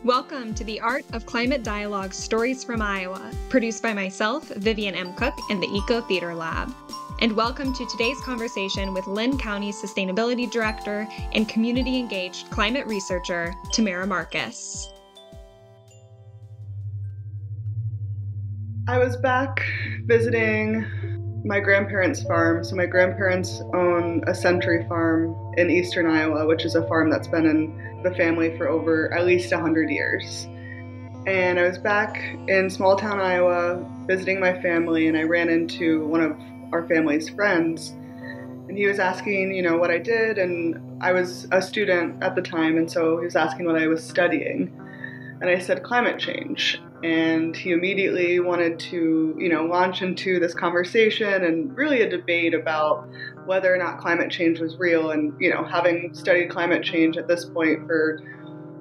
Welcome to the Art of Climate Dialogue Stories from Iowa, produced by myself, Vivian M. Cook, and the Eco Theater Lab. And welcome to today's conversation with Linn County Sustainability Director and community-engaged climate researcher, Tamara Marcus. I was back visiting my grandparents' farm. So my grandparents own a century farm in eastern Iowa, which is a farm that's been in the family for over at least 100 years. And I was back in small town Iowa visiting my family, and I ran into one of our family's friends, and he was asking, what I did, and I was a student at the time, and so he was asking what I was studying. And I said climate change. And he immediately wanted to, launch into this conversation and really a debate about whether or not climate change was real. And, having studied climate change at this point for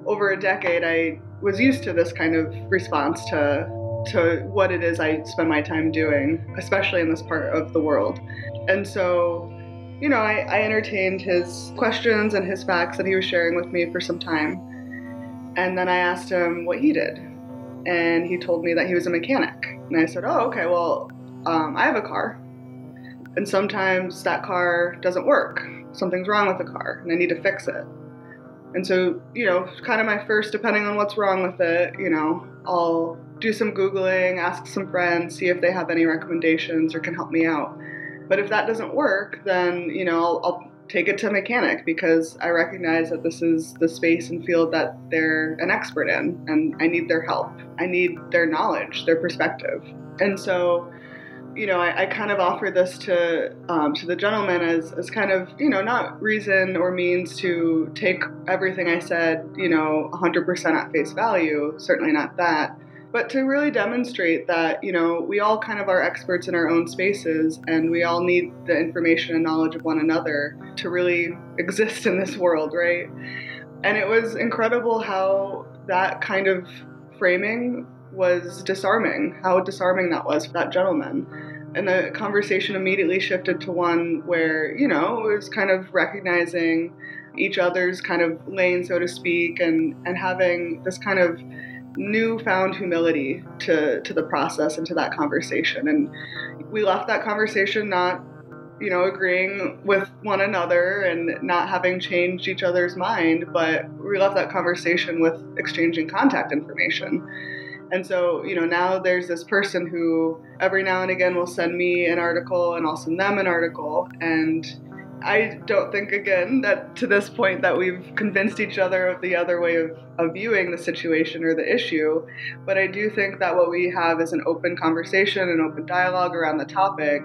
over a decade, I was used to this kind of response to what it is I spend my time doing, especially in this part of the world. And so, I entertained his questions and his facts that he was sharing with me for some time. And then I asked him what he did. And he told me that he was a mechanic. And I said, oh, okay, well, I have a car. And sometimes that car doesn't work. Something's wrong with the car, and I need to fix it. And so, kind of my first, depending on what's wrong with it, I'll do some Googling, ask some friends, see if they have any recommendations or can help me out. But if that doesn't work, then, I'll take it to a mechanic, because I recognize that this is the space and field that they're an expert in, and I need their help. I need their knowledge, their perspective. And so, I kind of offer this to the gentleman as kind of, not reason or means to take everything I said, 100% at face value, certainly not that. But to really demonstrate that, we all kind of are experts in our own spaces, and we all need the information and knowledge of one another to really exist in this world, right? And it was incredible how that kind of framing was disarming, how disarming that was for that gentleman. And the conversation immediately shifted to one where, it was kind of recognizing each other's kind of lane, so to speak, and having this kind of newfound humility to the process and to that conversation. And we left that conversation not, agreeing with one another and not having changed each other's mind, but we left that conversation with exchanging contact information. And so, now there's this person who every now and again will send me an article, and I'll send them an article. And I don't think, again, that to this point that we've convinced each other of the other way of viewing the situation or the issue. But I do think that what we have is an open conversation, an open dialogue around the topic,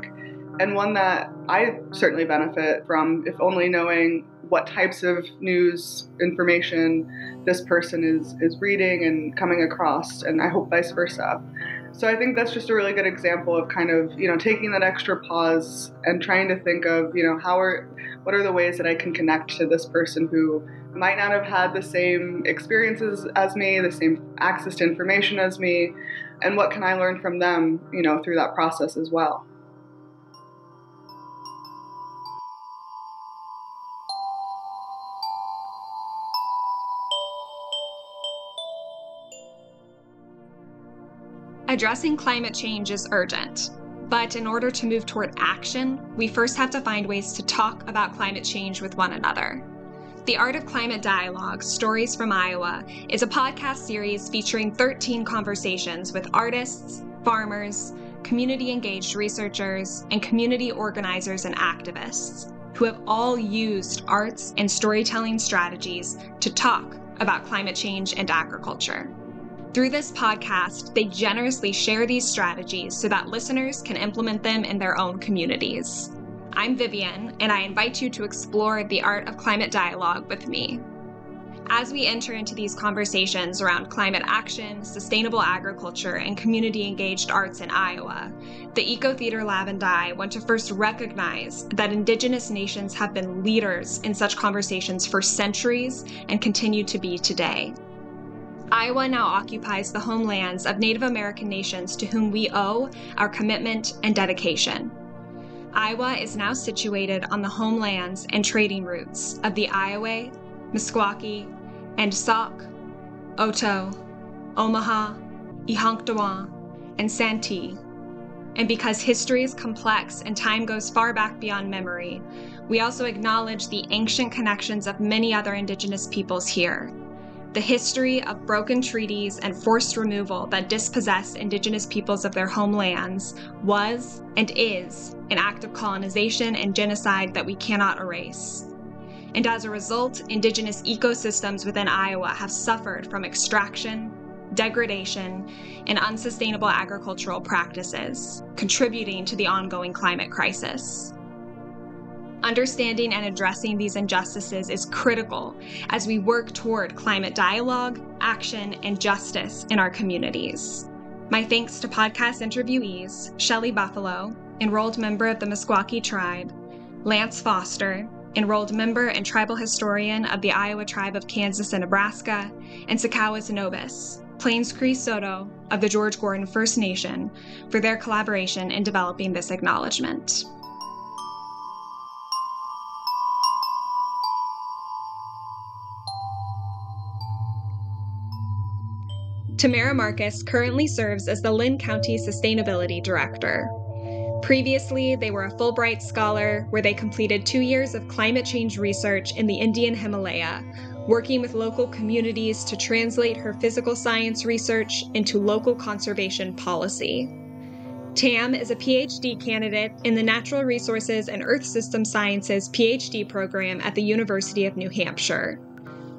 and one that I certainly benefit from, if only knowing what types of news information this person is reading and coming across, and I hope vice versa. So I think that's just a really good example of kind of, taking that extra pause and trying to think of, what are the ways that I can connect to this person who might not have had the same experiences as me, the same access to information as me, and what can I learn from them, through that process as well. Addressing climate change is urgent, but in order to move toward action, we first have to find ways to talk about climate change with one another. The Art of Climate Dialogue, Stories from Iowa, is a podcast series featuring 13 conversations with artists, farmers, community-engaged researchers, and community organizers and activists who have all used arts and storytelling strategies to talk about climate change and agriculture. Through this podcast, they generously share these strategies so that listeners can implement them in their own communities. I'm Vivian, and I invite you to explore the art of climate dialogue with me. As we enter into these conversations around climate action, sustainable agriculture, and community-engaged arts in Iowa, the Eco Theater Lab and I want to first recognize that Indigenous nations have been leaders in such conversations for centuries and continue to be today. Iowa now occupies the homelands of Native American nations to whom we owe our commitment and dedication. Iowa is now situated on the homelands and trading routes of the Iowa, Meskwaki, and Sauk, Oto, Omaha, Ihankdawa, and Santee. And because history is complex and time goes far back beyond memory, we also acknowledge the ancient connections of many other Indigenous peoples here. The history of broken treaties and forced removal that dispossessed Indigenous peoples of their homelands was and is an act of colonization and genocide that we cannot erase. And as a result, Indigenous ecosystems within Iowa have suffered from extraction, degradation, and unsustainable agricultural practices, contributing to the ongoing climate crisis. Understanding and addressing these injustices is critical as we work toward climate dialogue, action, and justice in our communities. My thanks to podcast interviewees Shelley Buffalo, enrolled member of the Meskwaki tribe, Lance Foster, enrolled member and tribal historian of the Iowa Tribe of Kansas and Nebraska, and Sakawis Nobis, Plains Cree Soto of the George Gordon First Nation, for their collaboration in developing this acknowledgement. Tamara Marcus currently serves as the Linn County Sustainability Director. Previously, they were a Fulbright scholar where they completed 2 years of climate change research in the Indian Himalaya, working with local communities to translate her physical science research into local conservation policy. Tam is a Ph.D. candidate in the Natural Resources and Earth System Sciences Ph.D. program at the University of New Hampshire.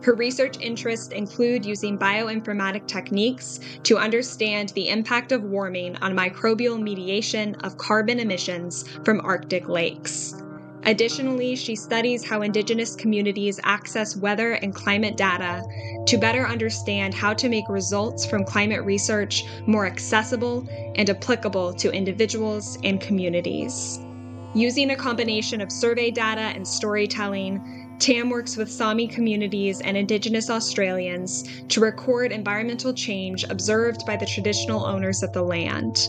Her research interests include using bioinformatic techniques to understand the impact of warming on microbial mediation of carbon emissions from Arctic lakes. Additionally, she studies how Indigenous communities access weather and climate data to better understand how to make results from climate research more accessible and applicable to individuals and communities. Using a combination of survey data and storytelling, Tam works with Sami communities and Indigenous Australians to record environmental change observed by the traditional owners of the land.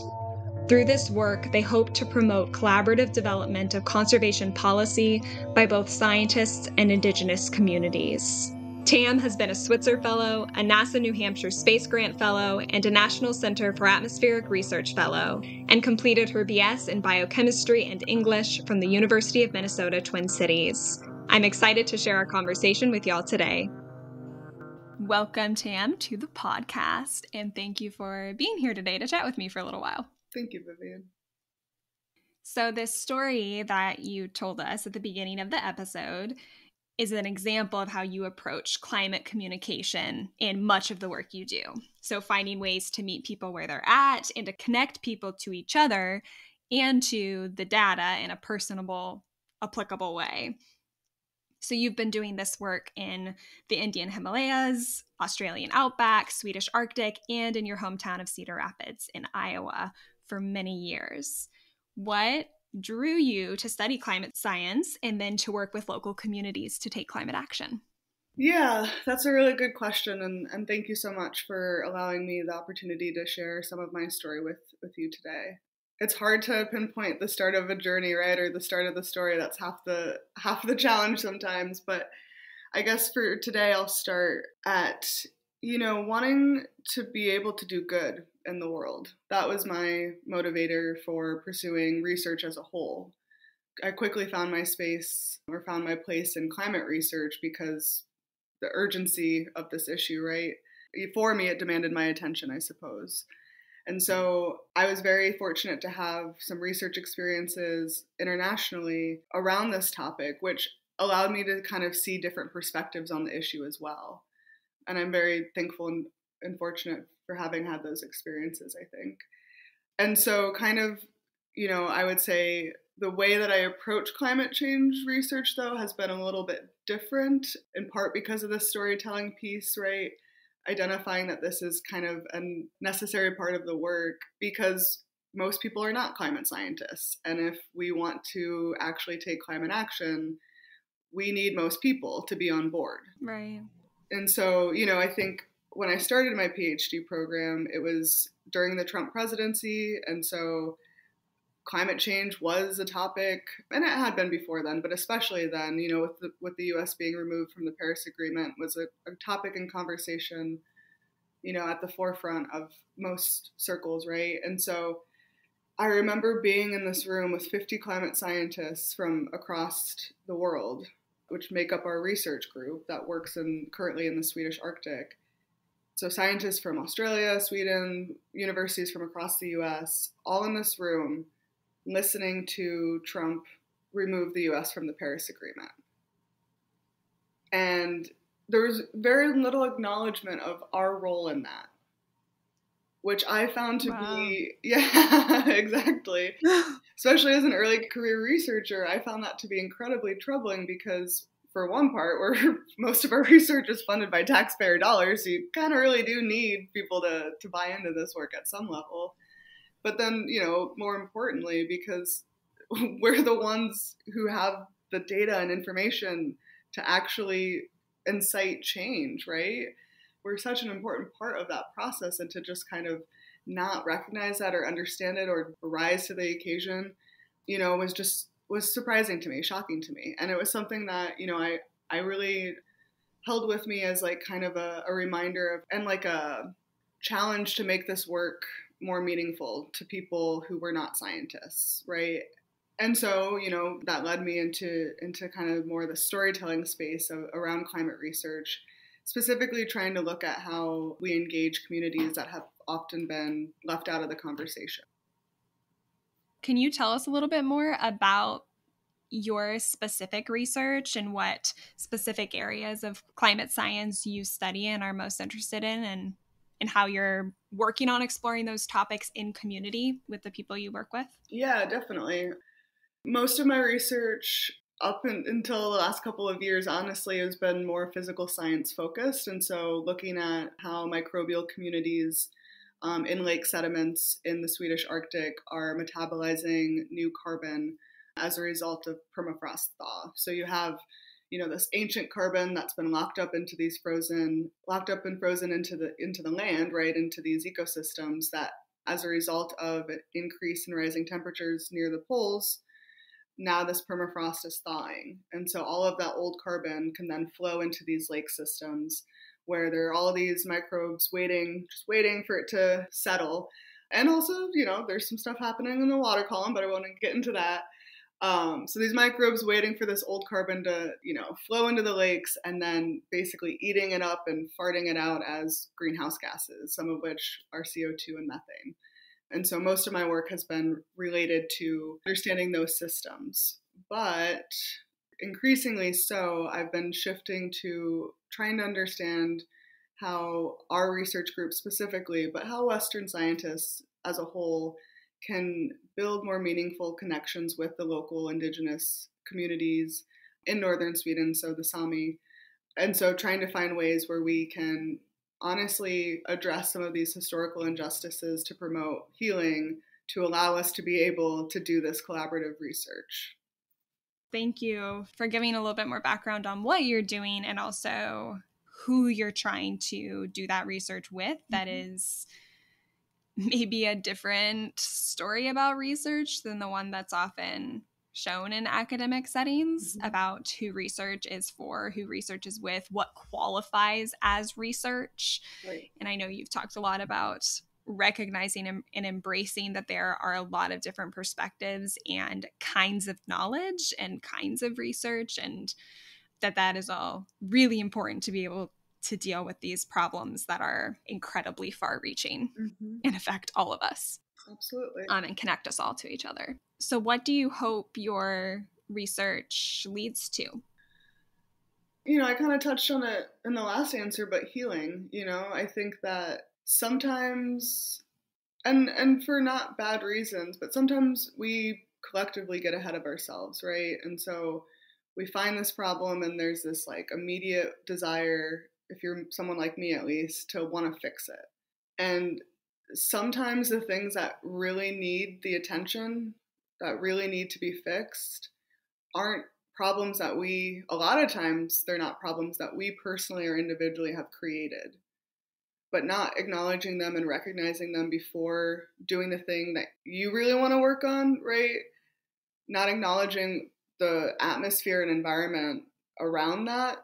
Through this work, they hope to promote collaborative development of conservation policy by both scientists and Indigenous communities. Tam has been a Switzer Fellow, a NASA New Hampshire Space Grant Fellow, and a National Center for Atmospheric Research Fellow, and completed her BS in Biochemistry and English from the University of Minnesota Twin Cities. I'm excited to share our conversation with y'all today. Welcome, Tam, to the podcast, and thank you for being here today to chat with me for a little while. Thank you, Vivian. So this story that you told us at the beginning of the episode is an example of how you approach climate communication in much of the work you do. So finding ways to meet people where they're at and to connect people to each other and to the data in a personable, applicable way. So you've been doing this work in the Indian Himalayas, Australian Outback, Swedish Arctic, and in your hometown of Cedar Rapids in Iowa for many years. What drew you to study climate science and then to work with local communities to take climate action? Yeah, that's a really good question, and thank you so much for allowing me the opportunity to share some of my story with you today. It's hard to pinpoint the start of a journey, right? Or the start of the story. That's half the challenge sometimes. But I guess for today, I'll start at, wanting to be able to do good in the world. That was my motivator for pursuing research as a whole. I quickly found my place in climate research because the urgency of this issue, right? For me, it demanded my attention, I suppose. And so I was very fortunate to have some research experiences internationally around this topic, which allowed me to kind of see different perspectives on the issue as well. And I'm very thankful and fortunate for having had those experiences, I think. And so kind of, I would say the way that I approach climate change research, though, has been a little bit different, in part because of the storytelling piece, right? Identifying that this is kind of a necessary part of the work because most people are not climate scientists. And if we want to actually take climate action, we need most people to be on board. Right. And so, I think when I started my PhD program, it was during the Trump presidency. And so climate change was a topic, and it had been before then, but especially then, with the U.S. being removed from the Paris Agreement, was a topic in conversation at the forefront of most circles, right? And so I remember being in this room with 50 climate scientists from across the world, which make up our research group that works currently in the Swedish Arctic. So scientists from Australia, Sweden, universities from across the US, all in this room listening to Trump remove the US from the Paris Agreement. And there was very little acknowledgement of our role in that, which I found to be, yeah, exactly. Especially as an early career researcher, I found that to be incredibly troubling because, for one part, most of our research is funded by taxpayer dollars, so you kind of really do need people to buy into this work at some level. But then, more importantly, because we're the ones who have the data and information to actually incite change, right? We're such an important part of that process, and to just kind of not recognize that or understand it or rise to the occasion, was surprising to me, shocking to me. And it was something that, I really held with me as like kind of a reminder of, and like a challenge to make this work more meaningful to people who were not scientists, right? And so, that led me into kind of more the storytelling space around climate research, specifically trying to look at how we engage communities that have often been left out of the conversation. Can you tell us a little bit more about your specific research and what specific areas of climate science you study and are most interested in, and how you're working on exploring those topics in community with the people you work with? Yeah, definitely. Most of my research until the last couple of years, honestly, has been more physical science focused. And so looking at how microbial communities in lake sediments in the Swedish Arctic are metabolizing new carbon as a result of permafrost thaw. So you have, this ancient carbon that's been locked up and frozen into the land, right, into these ecosystems that, as a result of an increase in rising temperatures near the poles, now this permafrost is thawing. And so all of that old carbon can then flow into these lake systems where there are all these microbes just waiting for it to settle. And also, there's some stuff happening in the water column, but I won't get into that. So these microbes waiting for this old carbon to, flow into the lakes and then basically eating it up and farting it out as greenhouse gases, some of which are CO2 and methane. And so most of my work has been related to understanding those systems. But increasingly so, I've been shifting to trying to understand how our research group specifically, but how Western scientists as a whole can build more meaningful connections with the local indigenous communities in northern Sweden, so the Sami. And so trying to find ways where we can honestly address some of these historical injustices to promote healing, to allow us to be able to do this collaborative research. Thank you for giving a little bit more background on what you're doing and also who you're trying to do that research with. That is maybe a different story about research than the one that's often shown in academic settings about who research is for, who research is with, what qualifies as research. Right. And I know you've talked a lot about recognizing and embracing that there are a lot of different perspectives and kinds of knowledge and kinds of research, and that is all really important to be able to deal with these problems that are incredibly far-reaching and affect all of us. Absolutely. And connect us all to each other. So what do you hope your research leads to? I kind of touched on it in the last answer, but healing, I think that sometimes, and for not bad reasons, but sometimes we collectively get ahead of ourselves, right? And so we find this problem and there's this like immediate desire, if you're someone like me at least, to want to fix it. And sometimes the things that really need the attention, that really need to be fixed, aren't problems that a lot of times they're not problems that we personally or individually have created. But not acknowledging them and recognizing them before doing the thing that you really want to work on, right? Not acknowledging the atmosphere and environment around that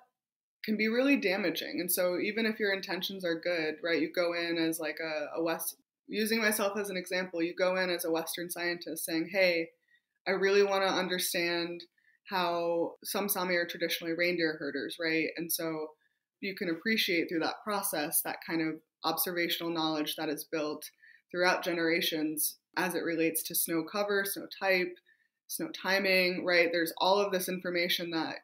can be really damaging. And so even if your intentions are good, right, you go in as like using myself as an example, you go in as a Western scientist saying, hey, I really want to understand how some Sami are traditionally reindeer herders, right? And so you can appreciate through that process that kind of observational knowledge that is built throughout generations as it relates to snow cover, snow type, snow timing, right? There's all of this information that,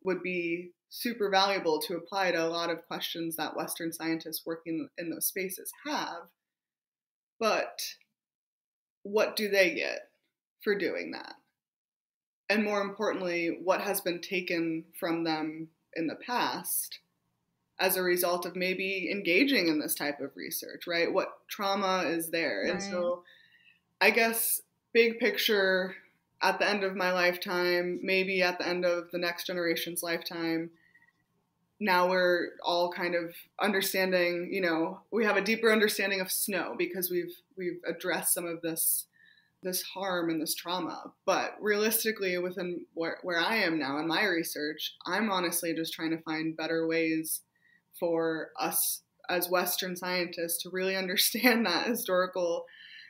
would be super valuable to apply to a lot of questions that Western scientists working in those spaces have. But what do they get for doing that? And more importantly, what has been taken from them in the past as a result of maybe engaging in this type of research, right? What trauma is there? Right. And so I guess big picture, at the end of my lifetime, maybe at the end of the next generation's lifetime, now we're all kind of understanding, we have a deeper understanding of snow because we've addressed some of this harm and this trauma. But realistically, within where I am now in my research, I'm honestly just trying to find better ways for us as Western scientists to really understand that historical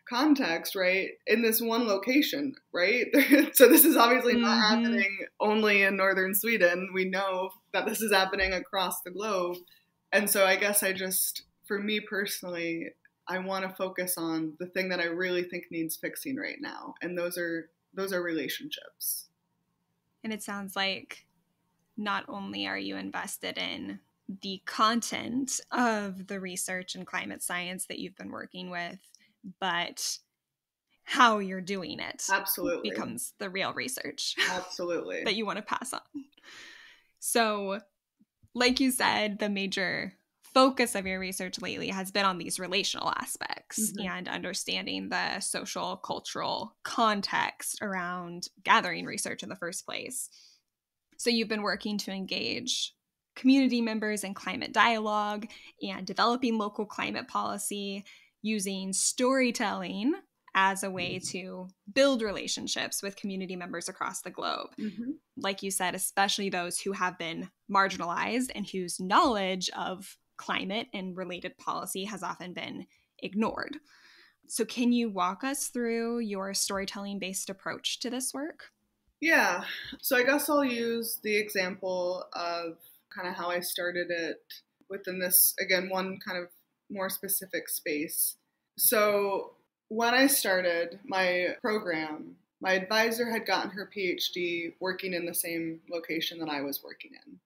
context, right, in this one location, right? So this is obviously not happening only in northern Sweden. We know that this is happening across the globe. And so I guess for me personally, I want to focus on the thing that I really think needs fixing right now. And those are relationships. And it sounds like not only are you invested in the content of the research and climate science that you've been working with, but how you're doing it Absolutely becomes the real research. Absolutely. That you want to pass on. So, like you said, the major focus of your research lately has been on these relational aspects and understanding the social, cultural context around gathering research in the first place. So you've been working to engage community members in climate dialogue and developing local climate policy using storytelling as a way to build relationships with community members across the globe. Like you said, especially those who have been marginalized and whose knowledge of climate and related policy has often been ignored. So can you walk us through your storytelling-based approach to this work? Yeah. So I guess I'll use the example of kind of how I started it within this, again, one kind of more specific space. So when I started my program, my advisor had gotten her Ph.D. working in the same location that I was working in.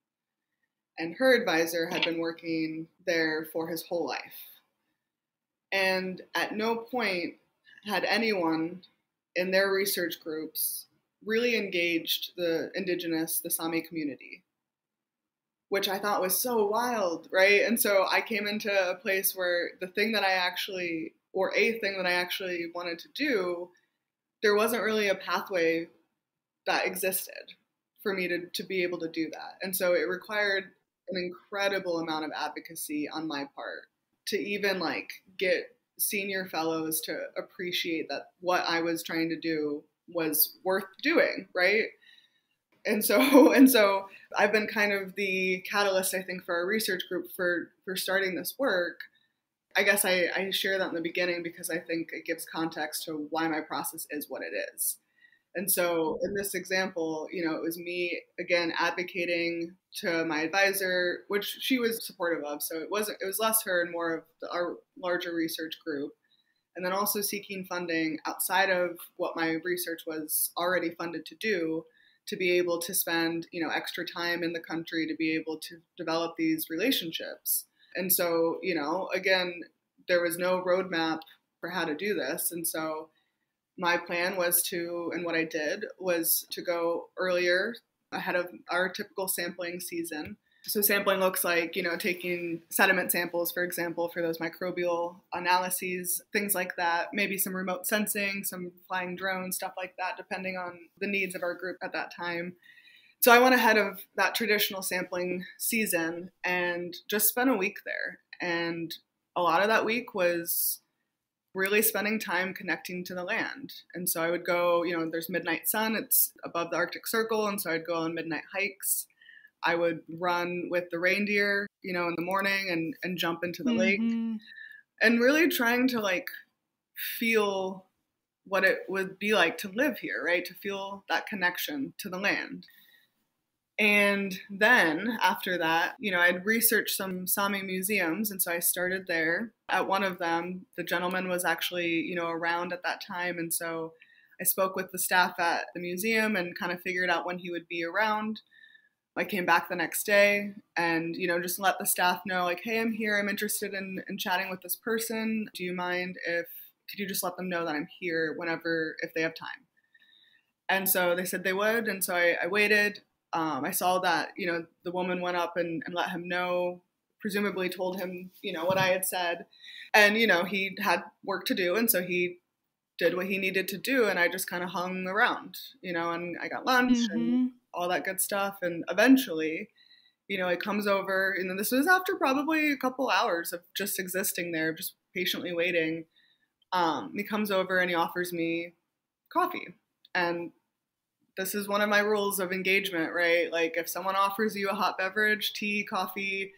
And her advisor had been working there for his whole life. And at no point had anyone in their research groups really engaged the indigenous, the Sami community, which I thought was so wild, right? And so I came into a place where a thing that I actually wanted to do, there wasn't really a pathway that existed for me to be able to do that. And so it required an incredible amount of advocacy on my part to even get senior fellows to appreciate that what I was trying to do was worth doing, right? And so I've been kind of the catalyst, I think, for our research group for starting this work. I guess I share that in the beginning because I think it gives context to why my process is what it is. And so in this example, it was me, again, advocating to my advisor, which she was supportive of. So it was less her and more of our larger research group. And then also seeking funding outside of what my research was already funded to do, to be able to spend, extra time in the country to be able to develop these relationships. And so, again, there was no roadmap for how to do this. And so my plan was and what I did was to go earlier ahead of our typical sampling season. So sampling looks like, taking sediment samples, for example, for those microbial analyses, things like that, maybe some remote sensing, some flying drones, stuff like that, depending on the needs of our group at that time. So I went ahead of that traditional sampling season and just spent a week there. And a lot of that week was really spending time connecting to the land. And so I would go, there's midnight sun, it's above the Arctic Circle, and so I'd go on midnight hikes. I would run with the reindeer, you know, in the morning and jump into the lake, and really trying to like feel what it would be like to live here, right? To feel that connection to the land. And then after that, you know, I'd researched some Sami museums. And so I started there. At one of them, the gentleman was actually, you know, around at that time. And so I spoke with the staff at the museum and kind of figured out when he would be around. I came back the next day and, you know, just let the staff know, like, hey, I'm here. I'm interested in chatting with this person. Do you mind could you just let them know that I'm here whenever, if they have time? And so they said they would. And so I waited. I saw that, you know, the woman went up and let him know, presumably told him, you know, what I had said. And, you know, he had work to do. And so he did what he needed to do. And I just kind of hung around, you know, and I got lunch and all that good stuff. And eventually, you know, it comes over. And this was after probably a couple hours of just existing there, just patiently waiting. He comes over and he offers me coffee. And this is one of my rules of engagement, right? Like if someone offers you a hot beverage, tea, coffee,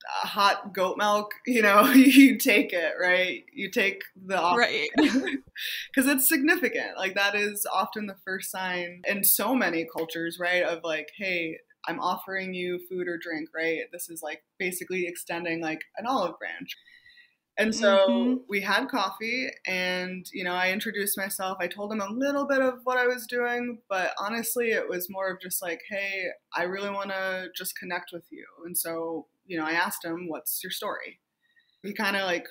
hot goat milk, you know, you take it, right? You take the offer. Right. Because it's significant. Like that is often the first sign in so many cultures, right? Of like, hey, I'm offering you food or drink, right? This is like basically extending like an olive branch. And so we had coffee and, you know, I introduced myself. I told him a little bit of what I was doing, but honestly, it was more of just like, hey, I really want to just connect with you. And so, you know, I asked him, what's your story? He kind of like,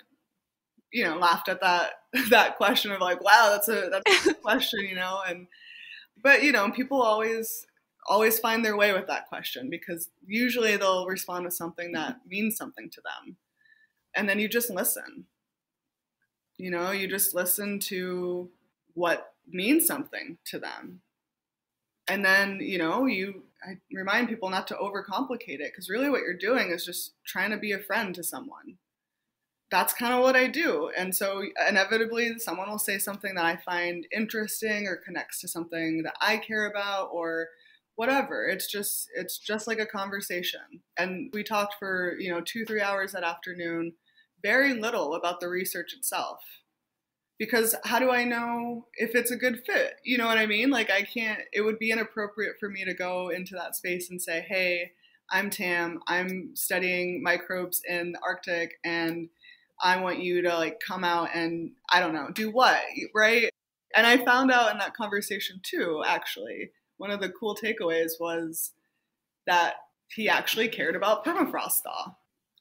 you know, laughed at that question of like, wow, that's a good question, you know, but, you know, people always find their way with that question because usually they'll respond with something that means something to them. And then you just listen, you know, you just listen to what means something to them. And then, you know, I remind people not to overcomplicate it because really what you're doing is just trying to be a friend to someone. That's kind of what I do. And so inevitably someone will say something that I find interesting or connects to something that I care about or whatever. It's just like a conversation. And we talked for, you know, 2-3 hours that afternoon, very little about the research itself. Because how do I know if it's a good fit? You know what I mean? Like it would be inappropriate for me to go into that space and say, hey, I'm Tam, I'm studying microbes in the Arctic and I want you to like come out and I don't know, do what, right? And I found out in that conversation too, actually, one of the cool takeaways was that he actually cared about permafrost thaw.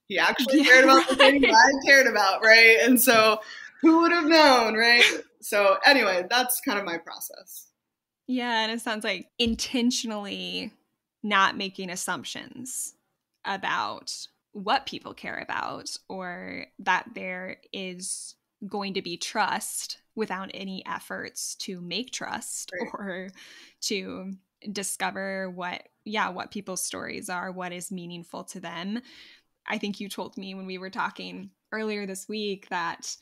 He actually cared about the thing that I cared about, right? And so who would have known, right? So anyway, that's kind of my process. Yeah, and it sounds like intentionally not making assumptions about what people care about or that there is going to be trust without any efforts to make trust or to discover what people's stories are, what is meaningful to them. I think you told me when we were talking earlier this week that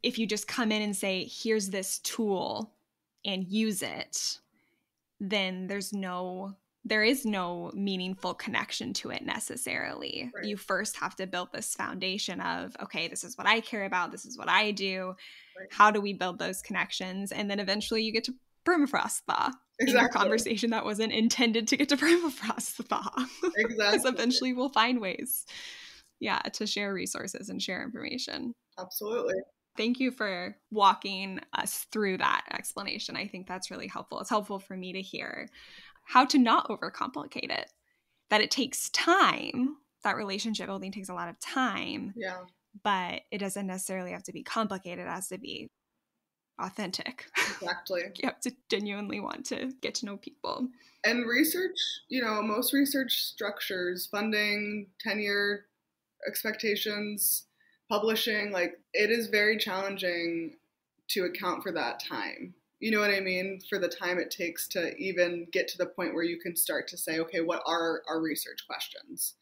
if you just come in and say, here's this tool and use it, then there is no meaningful connection to it necessarily. Right. You first have to build this foundation of, okay, this is what I care about. This is what I do. Right. How do we build those connections? And then eventually you get to permafrost thaw. Exactly. In your conversation that wasn't intended to get to permafrost thaw. Exactly. Because eventually we'll find ways, to share resources and share information. Absolutely. Thank you for walking us through that explanation. I think that's really helpful. It's helpful for me to hear how to not overcomplicate it, that it takes time. That relationship building takes a lot of time. Yeah. But it doesn't necessarily have to be complicated. It has to be authentic. Exactly. You have to genuinely want to get to know people. And research, most research structures, funding, tenure, expectations, publishing, it is very challenging to account for that time. You know what I mean? For the time it takes to even get to the point where you can start to say, okay, what are our research questions?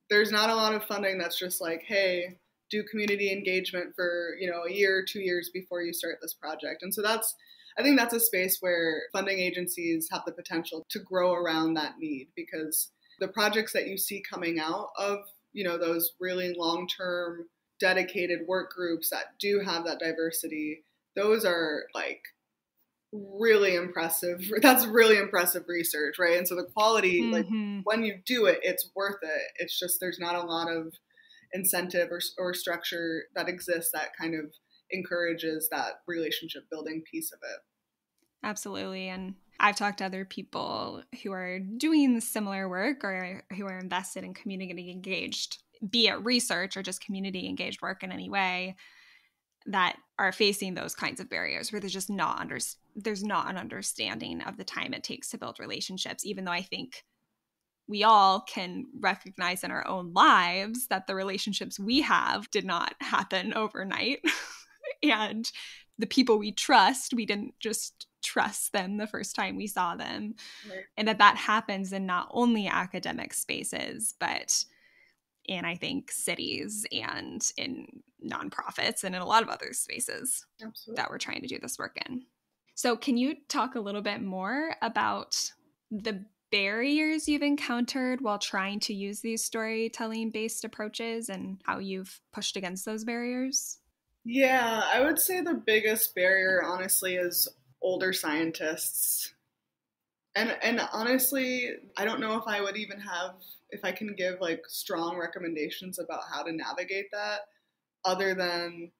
There's not a lot of funding that's just like, hey, do community engagement for, a year, 2 years before you start this project. And so I think that's a space where funding agencies have the potential to grow around that need, because The projects that you see coming out of, those really long-term dedicated work groups that do have that diversity, those are like really impressive. That's really impressive research, right? And so the quality, like when you do it, it's worth it. It's just there's not a lot of incentive or structure that exists that kind of encourages that relationship building piece of it. Absolutely. And I've talked to other people who are doing similar work or who are invested in community engaged, be it research or just community engaged work in any way, that are facing those kinds of barriers where there's just there's not an understanding of the time it takes to build relationships, even though I think we all can recognize in our own lives that the relationships we have did not happen overnight. And the people we trust, we didn't just trust them the first time we saw them. Right. And that happens in not only academic spaces, but in, I think, cities and in nonprofits and in a lot of other spaces that we're trying to do this work in. So can you talk a little bit more about the barriers you've encountered while trying to use these storytelling-based approaches and how you've pushed against those barriers? Yeah, I would say the biggest barrier, honestly, is older scientists. And honestly, I don't know if I would even if I can give like strong recommendations about how to navigate that, other than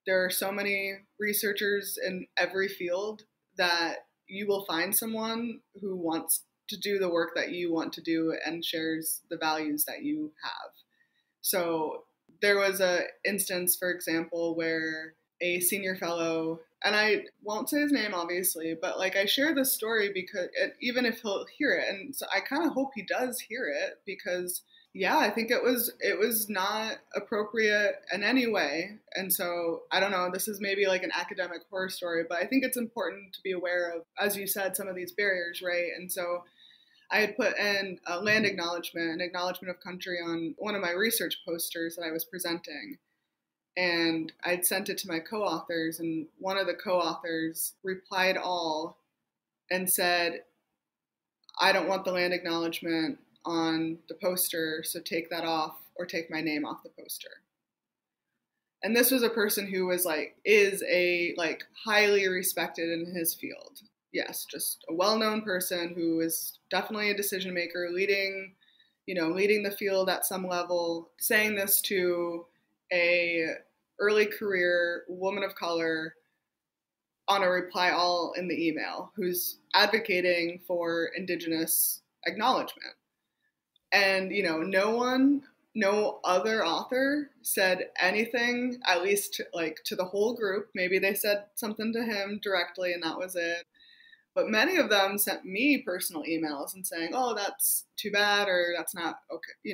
there are so many researchers in every field that you will find someone who wants to do the work that you want to do and shares the values that you have. So there was a instance, for example, where a senior fellow, and I won't say his name obviously, but like I share this story because even if he'll hear it, and so I kind of hope he does hear it, because yeah, I think it was not appropriate in any way. And so I don't know, this is maybe like an academic horror story, but I think it's important to be aware of, as you said, some of these barriers, right? And so I had put in a land acknowledgement, an acknowledgement of country on one of my research posters that I was presenting. And I'd sent it to my co-authors, and one of the co-authors replied all and said, I don't want the land acknowledgement on the poster, so take that off or take my name off the poster. And this was a person who is a highly respected in his field. Yes, just a well-known person who is definitely a decision maker, leading the field at some level, saying this to a early career woman of color on a reply all in the email, who's advocating for indigenous acknowledgement. And, no other author said anything, at least to the whole group. Maybe they said something to him directly and that was it. But many of them sent me personal emails and saying, oh, that's too bad, or that's not okay,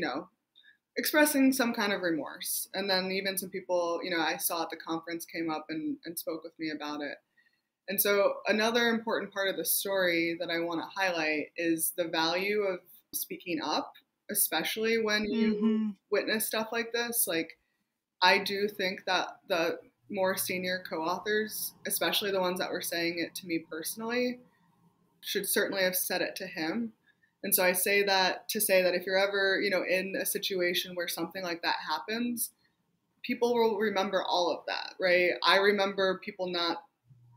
expressing some kind of remorse. And then even some people, I saw at the conference came up and spoke with me about it. And so another important part of the story that I want to highlight is the value of speaking up, especially when you witness stuff like this. Like, I do think that the more senior co-authors, especially the ones that were saying it to me personally, should certainly have said it to him. And so I say that to say that if you're ever, in a situation where something like that happens, people will remember all of that, right? I remember people not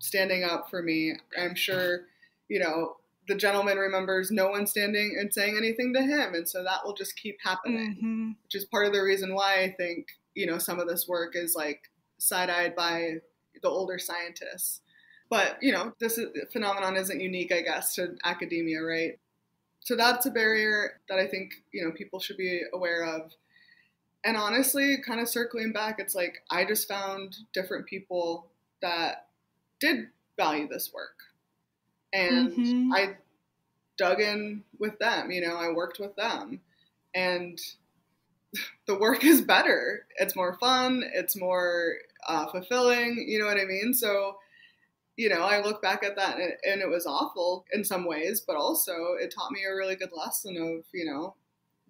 standing up for me. I'm sure, the gentleman remembers no one standing and saying anything to him. And so that will just keep happening, which is part of the reason why I think, some of this work is side-eyed by the older scientists. But, this phenomenon isn't unique, I guess, to academia, right? So that's a barrier that I think, people should be aware of. And honestly, kind of circling back, it's I just found different people that did value this work. And I dug in with them, I worked with them. And the work is better. It's more fun. It's more fulfilling. You know what I mean? So, I look back at that and it was awful in some ways, but also it taught me a really good lesson of,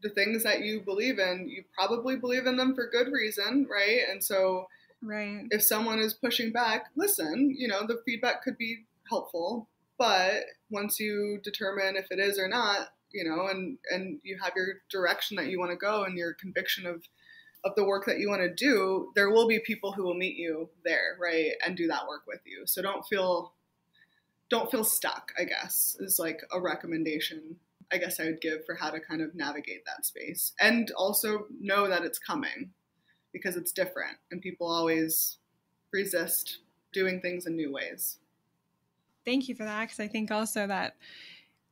the things that you believe in, you probably believe in them for good reason, right? And so if someone is pushing back, listen, the feedback could be helpful, but once you determine if it is or not, and you have your direction that you want to go and your conviction of the work that you want to do, there will be people who will meet you there, right, and do that work with you. So don't feel stuck, I guess, is like a recommendation I guess I would give for how to kind of navigate that space. And also know that it's coming, because it's different and people always resist doing things in new ways. Thank you for that, because I think also that,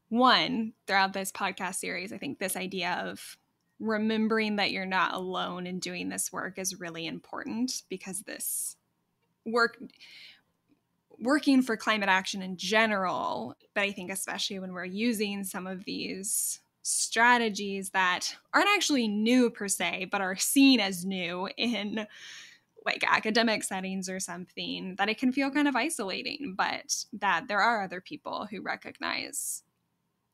one, throughout this podcast series, I think this idea of remembering that you're not alone in doing this work is really important, because this working for climate action in general, but I think especially when we're using some of these strategies that aren't actually new per se, but are seen as new in like academic settings or something, that it can feel kind of isolating, but that there are other people who recognize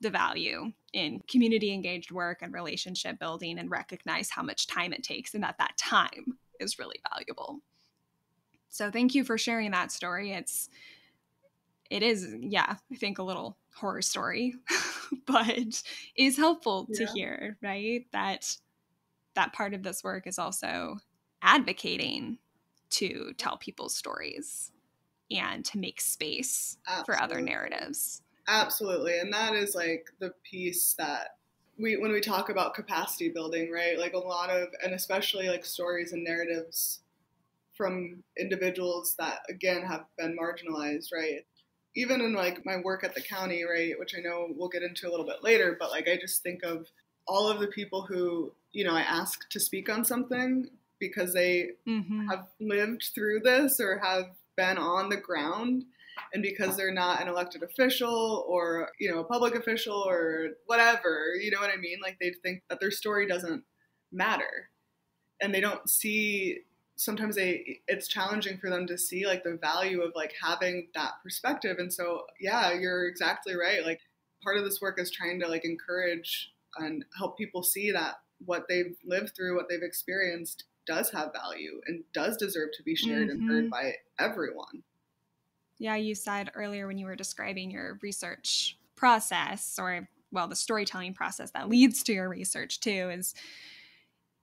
the value in community engaged work and relationship building, and recognize how much time it takes, and that time is really valuable. So thank you for sharing that story. It is, yeah, I think a little horror story, but is helpful to hear, right? That part of this work is also advocating to tell people's stories and to make space for other narratives. Absolutely. And that is like the piece that when we talk about capacity building, right? Like a lot of, and especially like stories and narratives from individuals that, again, have been marginalized, right? Even in like my work at the county, right, which I know we'll get into a little bit later, but like I just think of all of the people who, I ask to speak on something because they have lived through this or have been on the ground, and because they're not an elected official or, a public official or whatever, you know what I mean? Like they think that their story doesn't matter, and they don't see, sometimes it's challenging for them to see like the value of like having that perspective. And so, yeah, you're exactly right. Like part of this work is trying to like encourage and help people see that what they've lived through, what they've experienced does have value and does deserve to be shared and heard by everyone. Yeah, you said earlier when you were describing your research process, or well, the storytelling process that leads to your research too,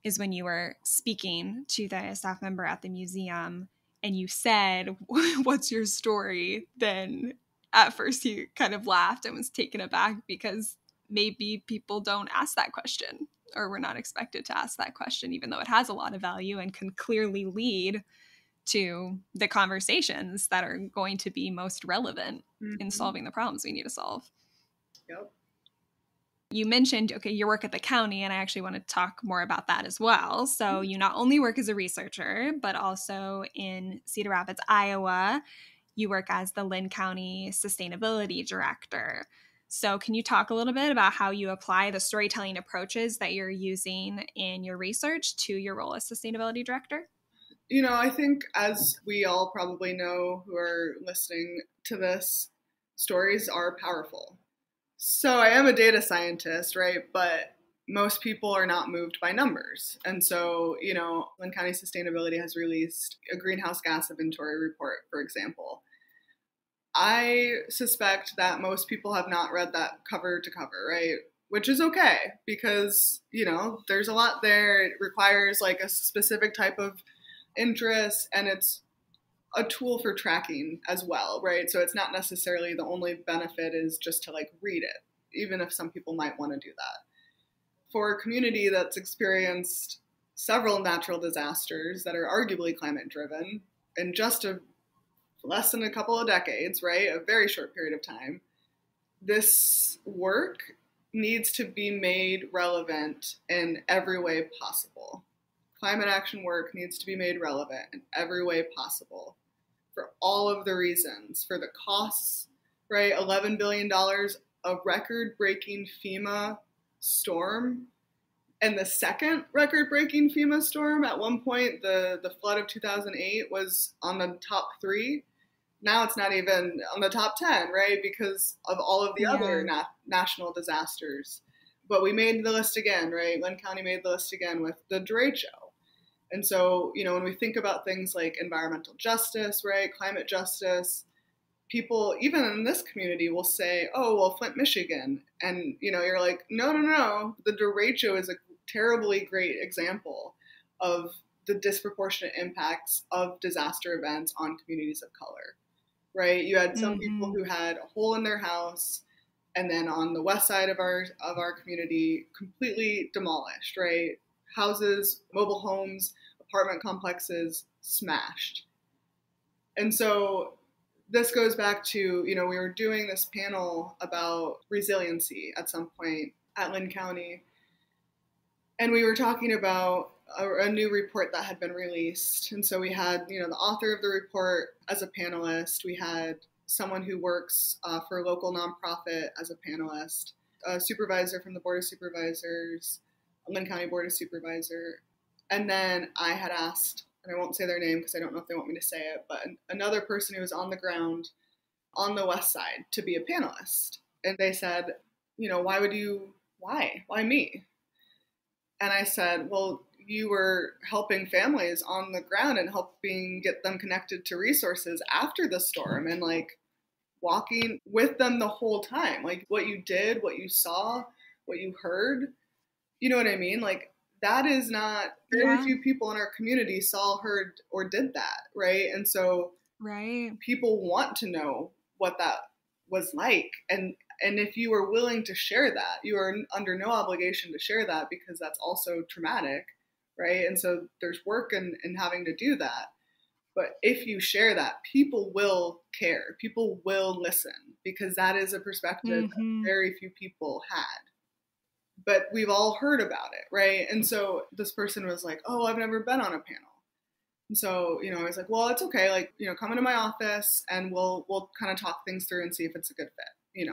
is when you were speaking to the staff member at the museum and you said, "What's your story?" Then at first he kind of laughed and was taken aback, because maybe people don't ask that question, or we're not expected to ask that question, even though it has a lot of value and can clearly lead to the conversations that are going to be most relevant in solving the problems we need to solve. Yep. You mentioned, okay, your work at the county, and I actually want to talk more about that as well. So you not only work as a researcher, but also in Cedar Rapids, Iowa, you work as the Linn County Sustainability Director. So can you talk a little bit about how you apply the storytelling approaches that you're using in your research to your role as Sustainability Director? I think, as we all probably know who are listening to this, stories are powerful. So I am a data scientist, right? But most people are not moved by numbers. And so, Linn County Sustainability has released a greenhouse gas inventory report, for example. I suspect that most people have not read that cover to cover, right? Which is okay, because, there's a lot there. It requires like a specific type of interest, and it's a tool for tracking as well, right? So it's not necessarily the only benefit is just to like read it, even if some people might want to do that. For a community that's experienced several natural disasters that are arguably climate driven in just less than a couple of decades, right? A very short period of time, this work needs to be made relevant in every way possible. Climate action work needs to be made relevant in every way possible, for all of the reasons, for the costs, right? $11 billion, a record-breaking FEMA storm, and the second record-breaking FEMA storm. At one point, the flood of 2008 was on the top 3. Now it's not even on the top 10, right? Because of all of the other national disasters. But we made the list again, right? Linn County made the list again with the derecho. And so, when we think about things like environmental justice, right, climate justice, people, even in this community, will say, oh, well, Flint, Michigan. And, you're like, no. The derecho is a terribly great example of the disproportionate impacts of disaster events on communities of color, right? You had some people who had a hole in their house, and then on the west side of our community, completely demolished, right? Houses, mobile homes, apartment complexes smashed. And so this goes back to, we were doing this panel about resiliency at some point at Linn County. And we were talking about a new report that had been released. And so we had, the author of the report as a panelist. We had someone who works for a local nonprofit as a panelist, a supervisor from the Board of Supervisors, a Linn County Board of Supervisor. And then I had asked, and I won't say their name because I don't know if they want me to say it, but another person who was on the ground on the west side to be a panelist. And they said, why me? And I said, well, you were helping families on the ground and helping get them connected to resources after the storm, and walking with them the whole time. What you did, what you saw, what you heard, you know what I mean? That is not, very few people in our community saw, heard, or did that, right? And so people want to know what that was like. And if you are willing to share that, you are under no obligation to share that, because that's also traumatic, right? And so there's work in having to do that. But if you share that, people will care. People will listen, because that is a perspective that very few people had. But we've all heard about it, right? And so this person was like, oh, I've never been on a panel. And so, I was like, well, it's okay. Come into my office and we'll kind of talk things through and see if it's a good fit,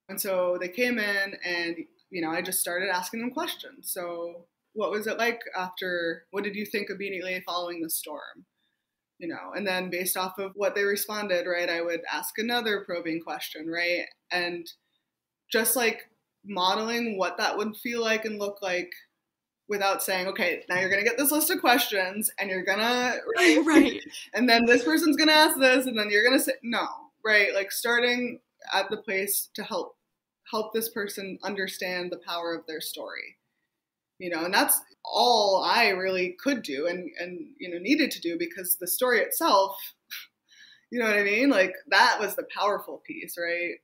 And so they came in and, I just started asking them questions. So what was it like what did you think immediately following the storm? And then based off of what they responded, right, I would ask another probing question, right? And just modeling what that would feel like and look like, without saying, okay, now you're going to get this list of questions and you're going to, right? And then this person's going to ask this and then you're going to say, no, right? Starting at the place to help this person understand the power of their story, and that's all I really could do and needed to do, because the story itself, you know what I mean? That was the powerful piece, right?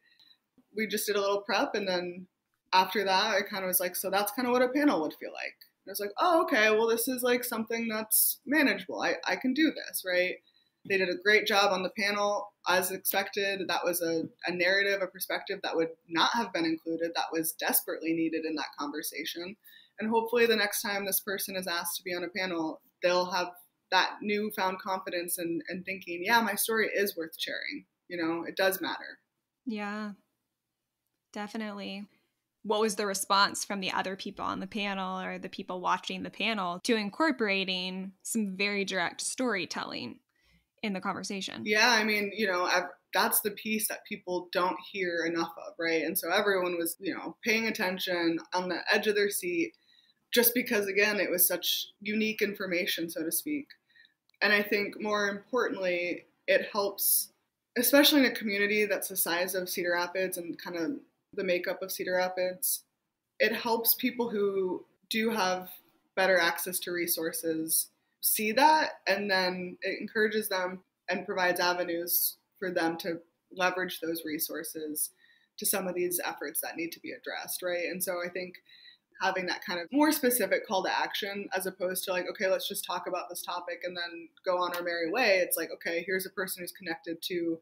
We just did a little prep, and then after that, I kind of was like, so that's kind of what a panel would feel like. And I was like, oh, okay, well, this is something that's manageable. I can do this, right? They did a great job on the panel, as expected. That was a narrative, a perspective that would not have been included, that was desperately needed in that conversation. And hopefully the next time this person is asked to be on a panel, they'll have that newfound confidence and thinking, yeah, my story is worth sharing. It does matter. Yeah, definitely. What was the response from the other people on the panel, or the people watching the panel, to incorporating some very direct storytelling in the conversation? Yeah, I mean, that's the piece that people don't hear enough of, right? And so everyone was, paying attention, on the edge of their seat, just because, again, it was such unique information, so to speak. And I think more importantly, it helps, especially in a community that's the size of Cedar Rapids and kind of the makeup of Cedar Rapids, it helps people who do have better access to resources see that, and then it encourages them and provides avenues for them to leverage those resources to some of these efforts that need to be addressed, right? And so I think having that kind of more specific call to action, as opposed to okay, let's just talk about this topic and then go on our merry way. It's okay, here's a person who's connected to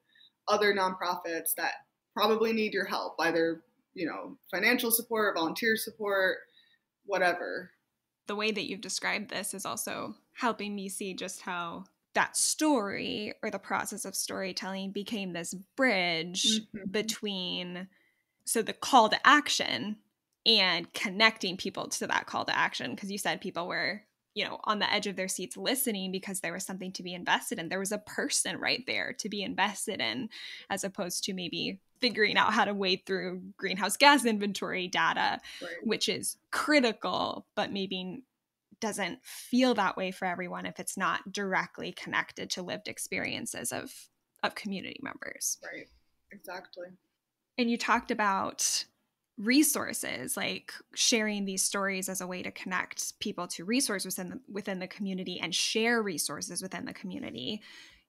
other nonprofits that probably need your help, either, financial support, volunteer support, whatever. The way that you've described this is also helping me see just how that story, or the process of storytelling, became this bridge between, so the call to action and connecting people to that call to action. Because you said people were, on the edge of their seats listening because there was something to be invested in. There was a person right there to be invested in, as opposed to maybe figuring out how to wade through greenhouse gas inventory data, right, which is critical, but maybe doesn't feel that way for everyone if it's not directly connected to lived experiences of of community members. Right. Exactly. And you talked about resources, like sharing these stories as a way to connect people to resources within the community and share resources within the community.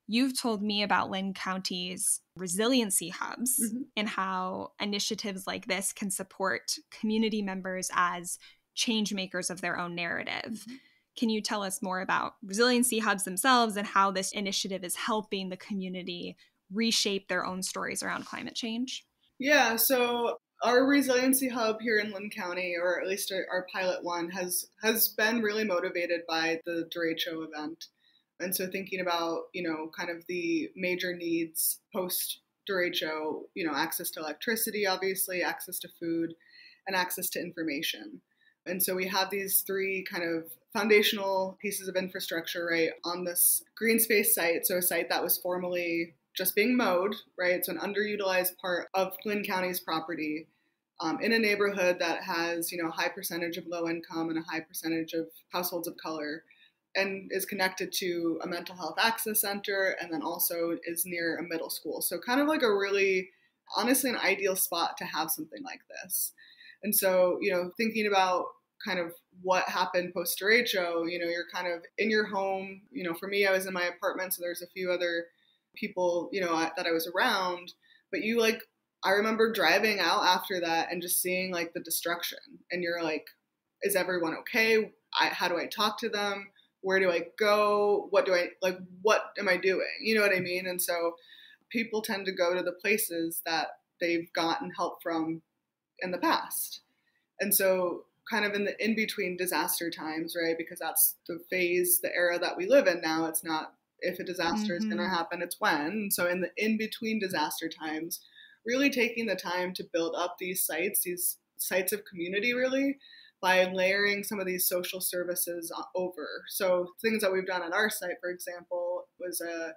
You've told me about Linn County's resiliency hubs and how initiatives like this can support community members as change makers of their own narrative. Can you tell us more about resiliency hubs themselves and how this initiative is helping the community reshape their own stories around climate change? Yeah, so our resiliency hub here in Linn County, or at least our pilot one, has been really motivated by the derecho event. And so thinking about, kind of the major needs post derecho, access to electricity, obviously, access to food, and access to information. And so we have these three kind of foundational pieces of infrastructure, right, on this green space site. So a site that was formerly just being mowed, right? It's an underutilized part of Linn County's property in a neighborhood that has, a high percentage of low income and a high percentage of households of color, and is connected to a mental health access center, and then also is near a middle school. So kind of like a really, honestly, an ideal spot to have something like this. And so, thinking about kind of what happened post derecho, you're kind of in your home. For me, I was in my apartment, so there's a few other people, that I was around, but I remember driving out after that and just seeing like the destruction, and you're like, is everyone okay? How do I talk to them? Where do I go? What am I doing? You know what I mean? And so people tend to go to the places that they've gotten help from in the past. And so kind of in the in-between disaster times, right? Because that's the era that we live in now. It's not if a disaster is going to happen, it's when. So in the in-between disaster times, really taking the time to build up these sites of community, really, by layering some of these social services over. So things that we've done at our site, for example, was a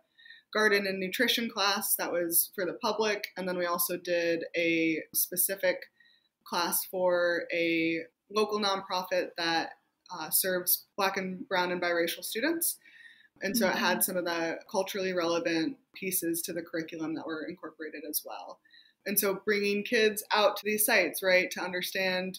garden and nutrition class that was for the public. And then we also did a specific class for a local nonprofit that serves Black and brown and biracial students. And so it had some of the culturally relevant pieces to the curriculum that were incorporated as well. And so bringing kids out to these sites, right, to understand,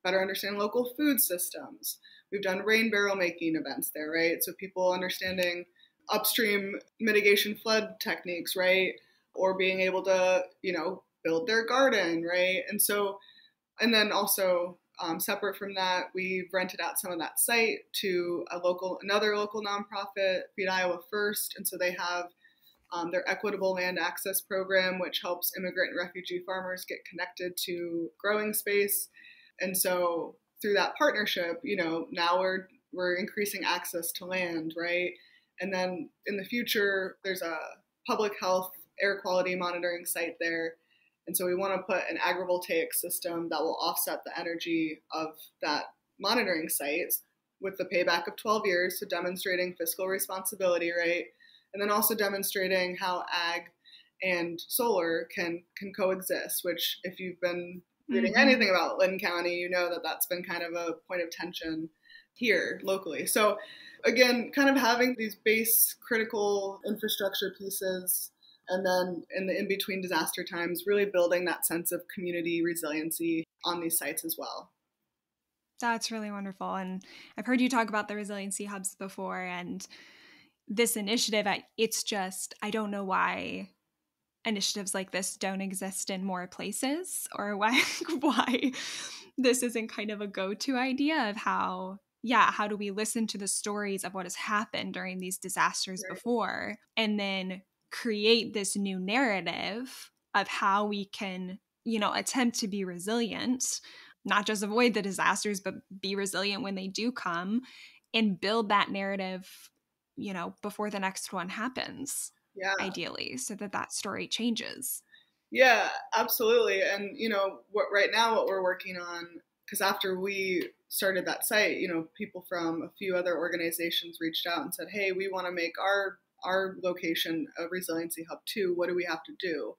better understand local food systems. We've done rain barrel making events there, right? So people understanding upstream mitigation flood techniques, right? Or being able to, build their garden, right? And then also separate from that, we've rented out some of that site to another local nonprofit, Feed Iowa First. And so they have their equitable land access program, which helps immigrant and refugee farmers get connected to growing space. And so through that partnership, now we're increasing access to land, right? And then in the future, there's a public health air quality monitoring site there. And so we want to put an agrivoltaic system that will offset the energy of that monitoring site with the payback of 12 years, so demonstrating fiscal responsibility, right? And then also demonstrating how ag and solar can coexist, which if you've been reading anything about Linn County, you know that that's been kind of a point of tension here locally. So again, kind of having these base critical infrastructure pieces, and then in the in-between disaster times, really building that sense of community resiliency on these sites as well. That's really wonderful. And I've heard you talk about the resiliency hubs before, and this initiative, it's just, I don't know why initiatives like this don't exist in more places, or why this isn't kind of a go-to idea of how do we listen to the stories of what has happened during these disasters before, and then create this new narrative of how we can, attempt to be resilient, not just avoid the disasters, but be resilient when they do come, and build that narrative, before the next one happens. Yeah. Ideally, so that story changes. Yeah, absolutely. And, right now what we're working on, because after we started that site, people from a few other organizations reached out and said, hey, we want to make our location a resiliency hub too. What do we have to do?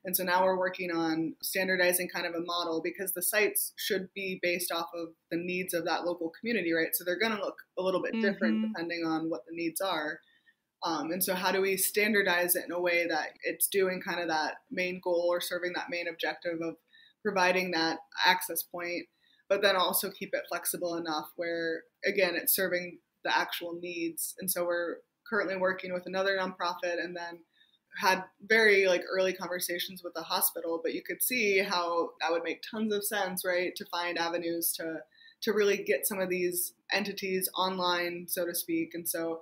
And so now we're working on standardizing kind of a model, because the sites should be based off of the needs of that local community, right? So they're going to look a little bit different depending on what the needs are. And so how do we standardize it in a way that it's doing kind of that main goal or serving that main objective of providing that access point, but then also keep it flexible enough where, again, it's serving the actual needs. And so we're currently working with another nonprofit and then had very early conversations with the hospital, but you could see how that would make tons of sense, right? To find avenues to really get some of these entities online, so to speak. And so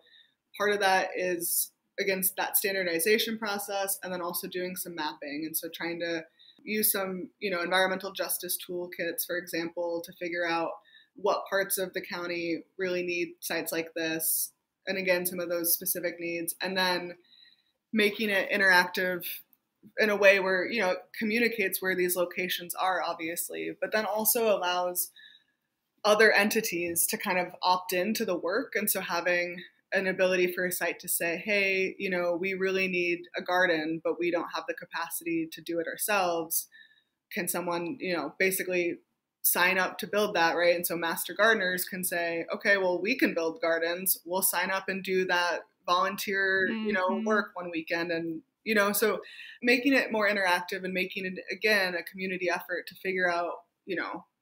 part of that is, against that standardization process, and then also doing some mapping. And so trying to use some, environmental justice toolkits, for example, to figure out what parts of the county really need sites like this. And again, some of those specific needs. And then making it interactive in a way where, it communicates where these locations are, obviously, but then also allows other entities to kind of opt into the work. And so having an ability for a site to say, hey, we really need a garden, but we don't have the capacity to do it ourselves. Can someone, basically sign up to build that, right? And so master gardeners can say, okay, well, we can build gardens. We'll sign up and do that volunteer, work one weekend. And, so making it more interactive and making it, again, a community effort to figure out,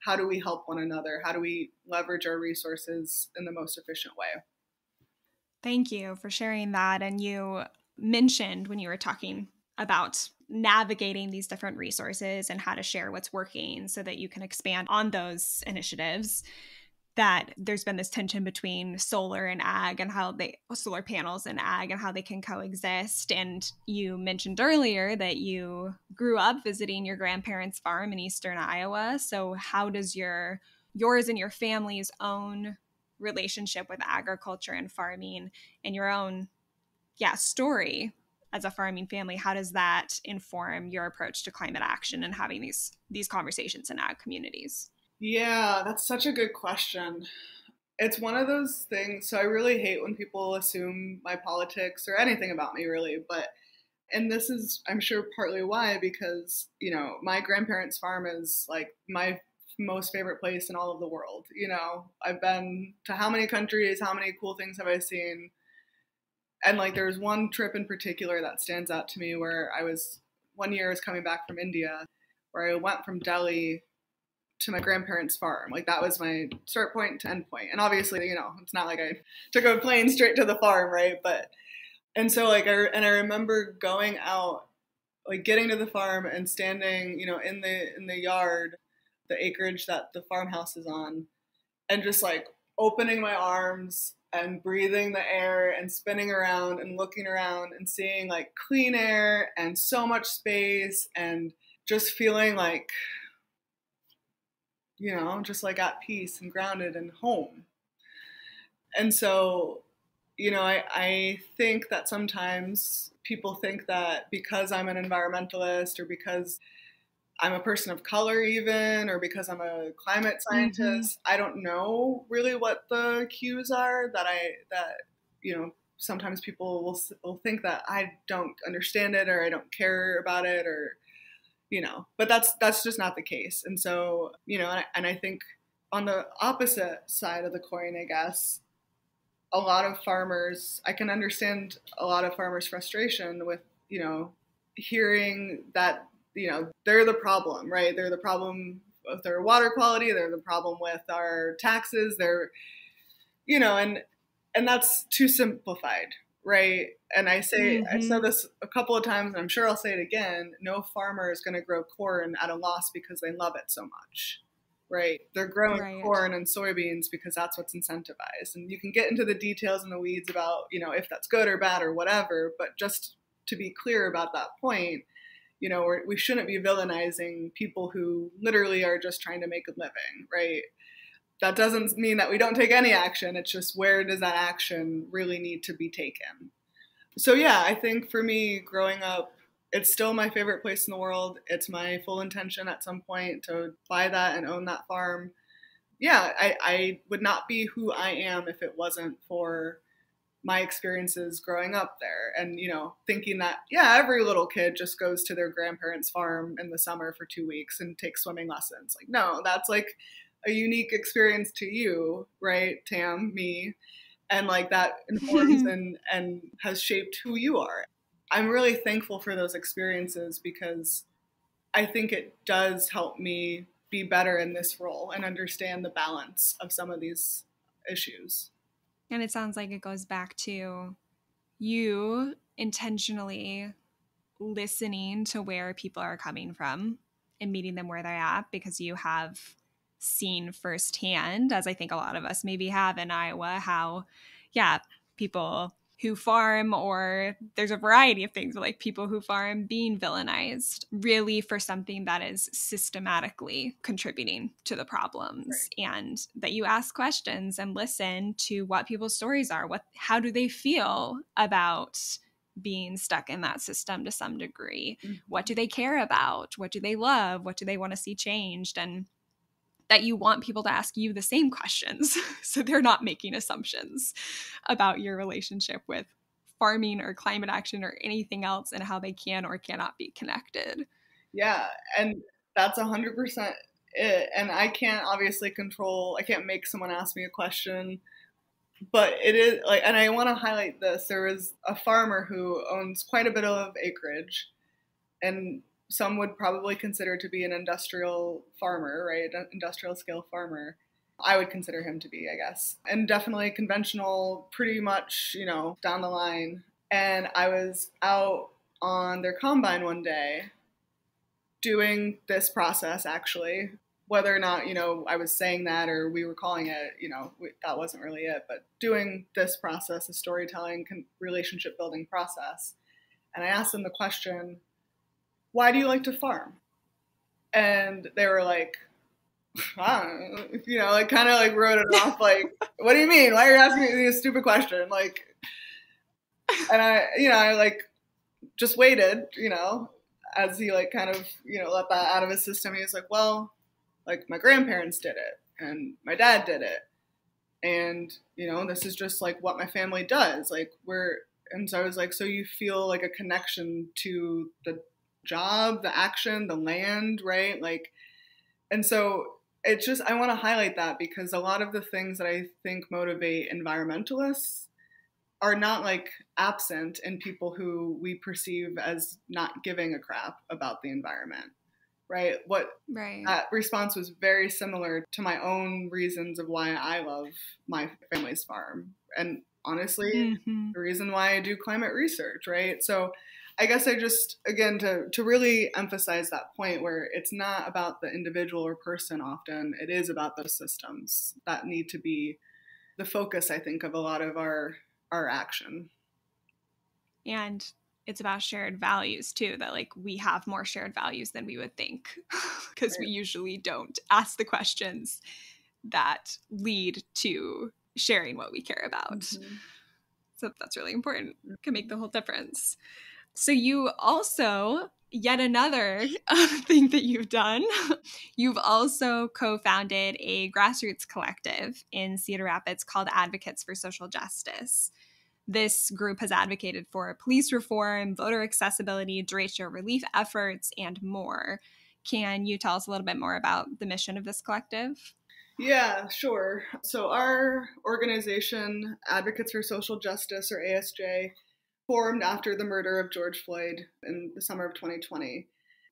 how do we help one another? How do we leverage our resources in the most efficient way? Thank you for sharing that. And you mentioned when you were talking about navigating these different resources and how to share what's working so that you can expand on those initiatives, that there's been this tension between solar and ag and solar panels and ag and how they can coexist. And you mentioned earlier that you grew up visiting your grandparents' farm in eastern Iowa. So how does yours and your family's own relationship with agriculture and farming and your own story as a farming family, how does that inform your approach to climate action and having these conversations in ag communities? Yeah, that's such a good question. It's one of those things. So I really hate when people assume my politics or anything about me, really. And this is, I'm sure, partly why, because, my grandparents' farm is my most favorite place in all of the world. I've been to how many countries, how many cool things have I seen? And there's one trip in particular that stands out to me where one year I was coming back from India, where I went from Delhi to my grandparents' farm. That was my start point to end point. And obviously, it's not like I took a plane straight to the farm, right? And so I remember going out, getting to the farm and standing, in the yard, the acreage that the farmhouse is on, and just opening my arms and breathing the air and spinning around and looking around and seeing clean air and so much space and just feeling just at peace and grounded and home. And so, I think that sometimes people think that because I'm an environmentalist or because I'm a person of color even, or because I'm a climate scientist, I don't know really what the cues are that sometimes people will think that I don't understand it or I don't care about it or, but that's just not the case. And so, and I think on the opposite side of the coin, I guess, a lot of farmers, I can understand a lot of farmers' frustration with, hearing that, they're the problem, right? They're the problem with their water quality. They're the problem with our taxes. They're, and that's too simplified, right? And I said this a couple of times, and I'm sure I'll say it again. No farmer is going to grow corn at a loss because they love it so much, right? They're growing corn and soybeans because that's what's incentivized. And you can get into the details and the weeds about, if that's good or bad or whatever. But just to be clear about that point, we shouldn't be villainizing people who literally are just trying to make a living, right? That doesn't mean that we don't take any action. It's just, where does that action really need to be taken? So yeah, I think for me, growing up, it's still my favorite place in the world. It's my full intention at some point to buy that and own that farm. Yeah, I would not be who I am if it wasn't for my experiences growing up there and, thinking that, yeah, every little kid just goes to their grandparents' farm in the summer for 2 weeks and takes swimming lessons. No, that's a unique experience to you, right, Tam, me. And like that informs and has shaped who you are. I'm really thankful for those experiences because I think it does help me be better in this role and understand the balance of some of these issues. And it sounds like it goes back to you intentionally listening to where people are coming from and meeting them where they're at, because you have seen firsthand, as I think a lot of us maybe have in Iowa, how, people who farm, or there's a variety of things, like people who farm being villainized really for something that is systematically contributing to the problems. Right. And that you ask questions and listen to what people's stories are, how do they feel about being stuck in that system to some degree. Mm-hmm. What do they care about? What do they love? What do they want to see changed? And that you want people to ask you the same questions so they're not making assumptions about your relationship with farming or climate action or anything else, and how they can or cannot be connected. Yeah, and that's 100% it. And I can't obviously I can't make someone ask me a question, but it is like, and I want to highlight this. There was a farmer who owns quite a bit of acreage, and some would probably consider to be an industrial farmer, right? An industrial scale farmer. I would consider him to be, I guess. And definitely conventional, pretty much, down the line. And I was out on their combine one day doing this process, actually. Whether or not, I was saying that or we were calling it, that wasn't really it. But doing this process, a storytelling, relationship building process. And I asked them the question, why do you like to farm? And they were like, I don't know, like kind of like wrote it off, like, what do you mean? Why are you asking me this stupid question? Like, and I like just waited, as he like kind of, let that out of his system. He was like, well, like my grandparents did it and my dad did it. And, this is just like what my family does. Like and so I was like, so you feel like a connection to the job, the action, the land, right? Like, and so it's just, I want to highlight that because a lot of the things that I think motivate environmentalists are not like absent in people who we perceive as not giving a crap about the environment, right? That response was very similar to my own reasons of why I love my family's farm. And honestly, the reason why I do climate research, right? So I guess I just, again, to really emphasize that point where it's not about the individual or person often, it is about those systems that need to be the focus, I think, of a lot of our action. And it's about shared values too, that like we have more shared values than we would think because we usually don't ask the questions that lead to sharing what we care about. So that's really important. It can make the whole difference. So you also, yet another thing that you've done, you've also co-founded a grassroots collective in Cedar Rapids called Advocates for Social Justice. This group has advocated for police reform, voter accessibility, derecho relief efforts, and more. Can you tell us a little bit more about the mission of this collective? Yeah, sure. So our organization, Advocates for Social Justice, or ASJ, formed after the murder of George Floyd in the summer of 2020.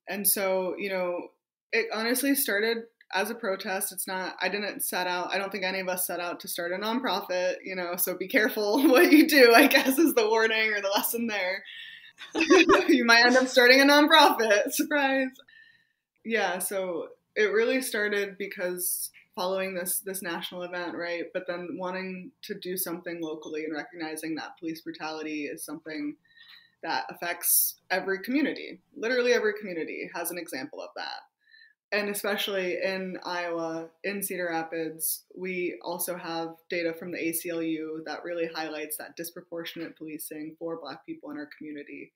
And so, it honestly started as a protest. I don't think any of us set out to start a nonprofit, so be careful what you do, I guess, is the warning or the lesson there. You might end up starting a nonprofit. Surprise. Yeah, so it really started because following this national event, right? But then wanting to do something locally and recognizing that police brutality is something that affects every community. Literally every community has an example of that. And especially in Iowa, in Cedar Rapids, we also have data from the ACLU that really highlights that disproportionate policing for Black people in our community.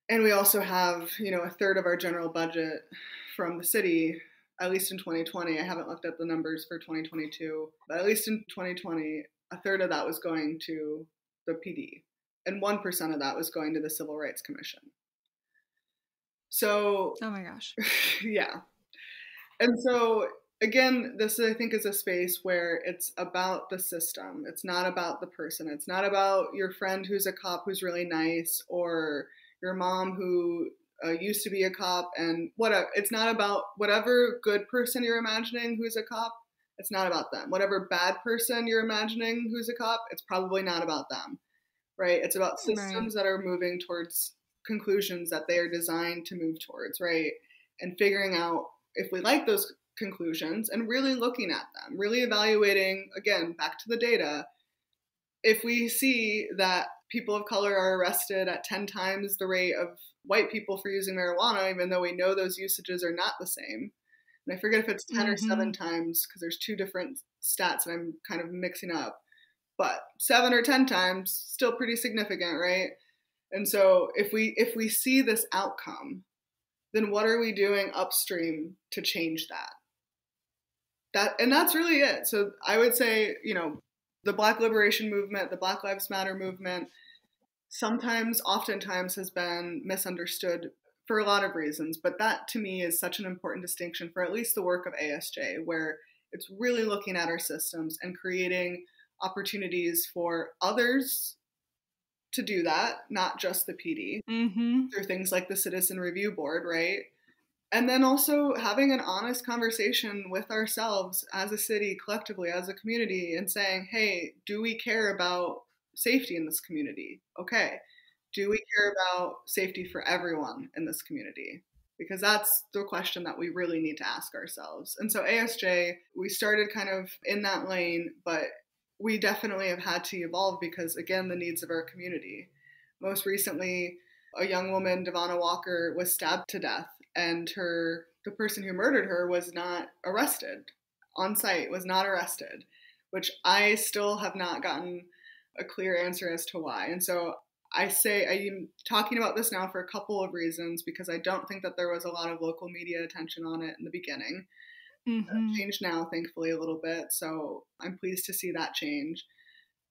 And we also have, a third of our general budget from the city, at least in 2020. I haven't looked at the numbers for 2022, but at least in 2020, a third of that was going to the PD, and 1% of that was going to the Civil Rights Commission. So, oh my gosh. Yeah. And so again, this I think is a space where it's about the system. It's not about the person. It's not about your friend who's a cop who's really nice, or your mom who used to be a cop, and whatever. It's not about whatever good person you're imagining who's a cop. It's not about them. Whatever bad person you're imagining who's a cop, it's probably not about them, right? It's about systems that are moving towards conclusions that they are designed to move towards, right? And figuring out if we like those conclusions and really looking at them, really evaluating, again, back to the data. If we see that people of color are arrested at 10 times the rate of white people for using marijuana, even though we know those usages are not the same. And I forget if it's 10 or 7 times, because there's 2 different stats and I'm kind of mixing up. But 7 or 10 times, still pretty significant, right? And so if we see this outcome, then what are we doing upstream to change that? And that's really it. So I would say, the Black liberation movement, the Black Lives Matter movement, oftentimes has been misunderstood for a lot of reasons. But that to me is such an important distinction for at least the work of ASJ, where it's really looking at our systems and creating opportunities for others to do that, not just the PD, through things like the Citizen Review Board, right? And then also having an honest conversation with ourselves as a city, collectively, as a community, and saying, hey, do we care about safety in this community? Okay. Do we care about safety for everyone in this community? Because that's the question that we really need to ask ourselves. And so ASJ, we started kind of in that lane, but we definitely have had to evolve because, again, the needs of our community. Most recently, a young woman, Devonna Walker, was stabbed to death, and the person who murdered her was not arrested on site, was not arrested, which I still have not gotten a clear answer as to why. And so I'm talking about this now for a couple of reasons, because I don't think that there was a lot of local media attention on it in the beginning. Changed now, thankfully, a little bit. So I'm pleased to see that change.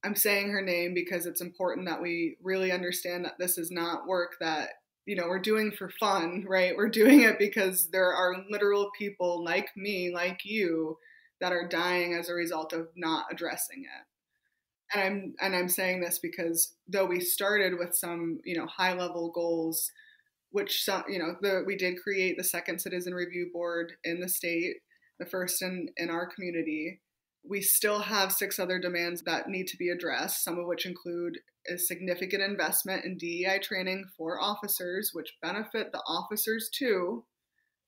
I'm saying her name because it's important that we really understand that this is not work that, we're doing for fun, right? We're doing it because there are literal people like me, like you, that are dying as a result of not addressing it. And I'm saying this because though we started with some, high level goals, which we did create the second Citizen Review Board in the state, the first in our community. We still have 6 other demands that need to be addressed, some of which include a significant investment in DEI training for officers, which benefit the officers too,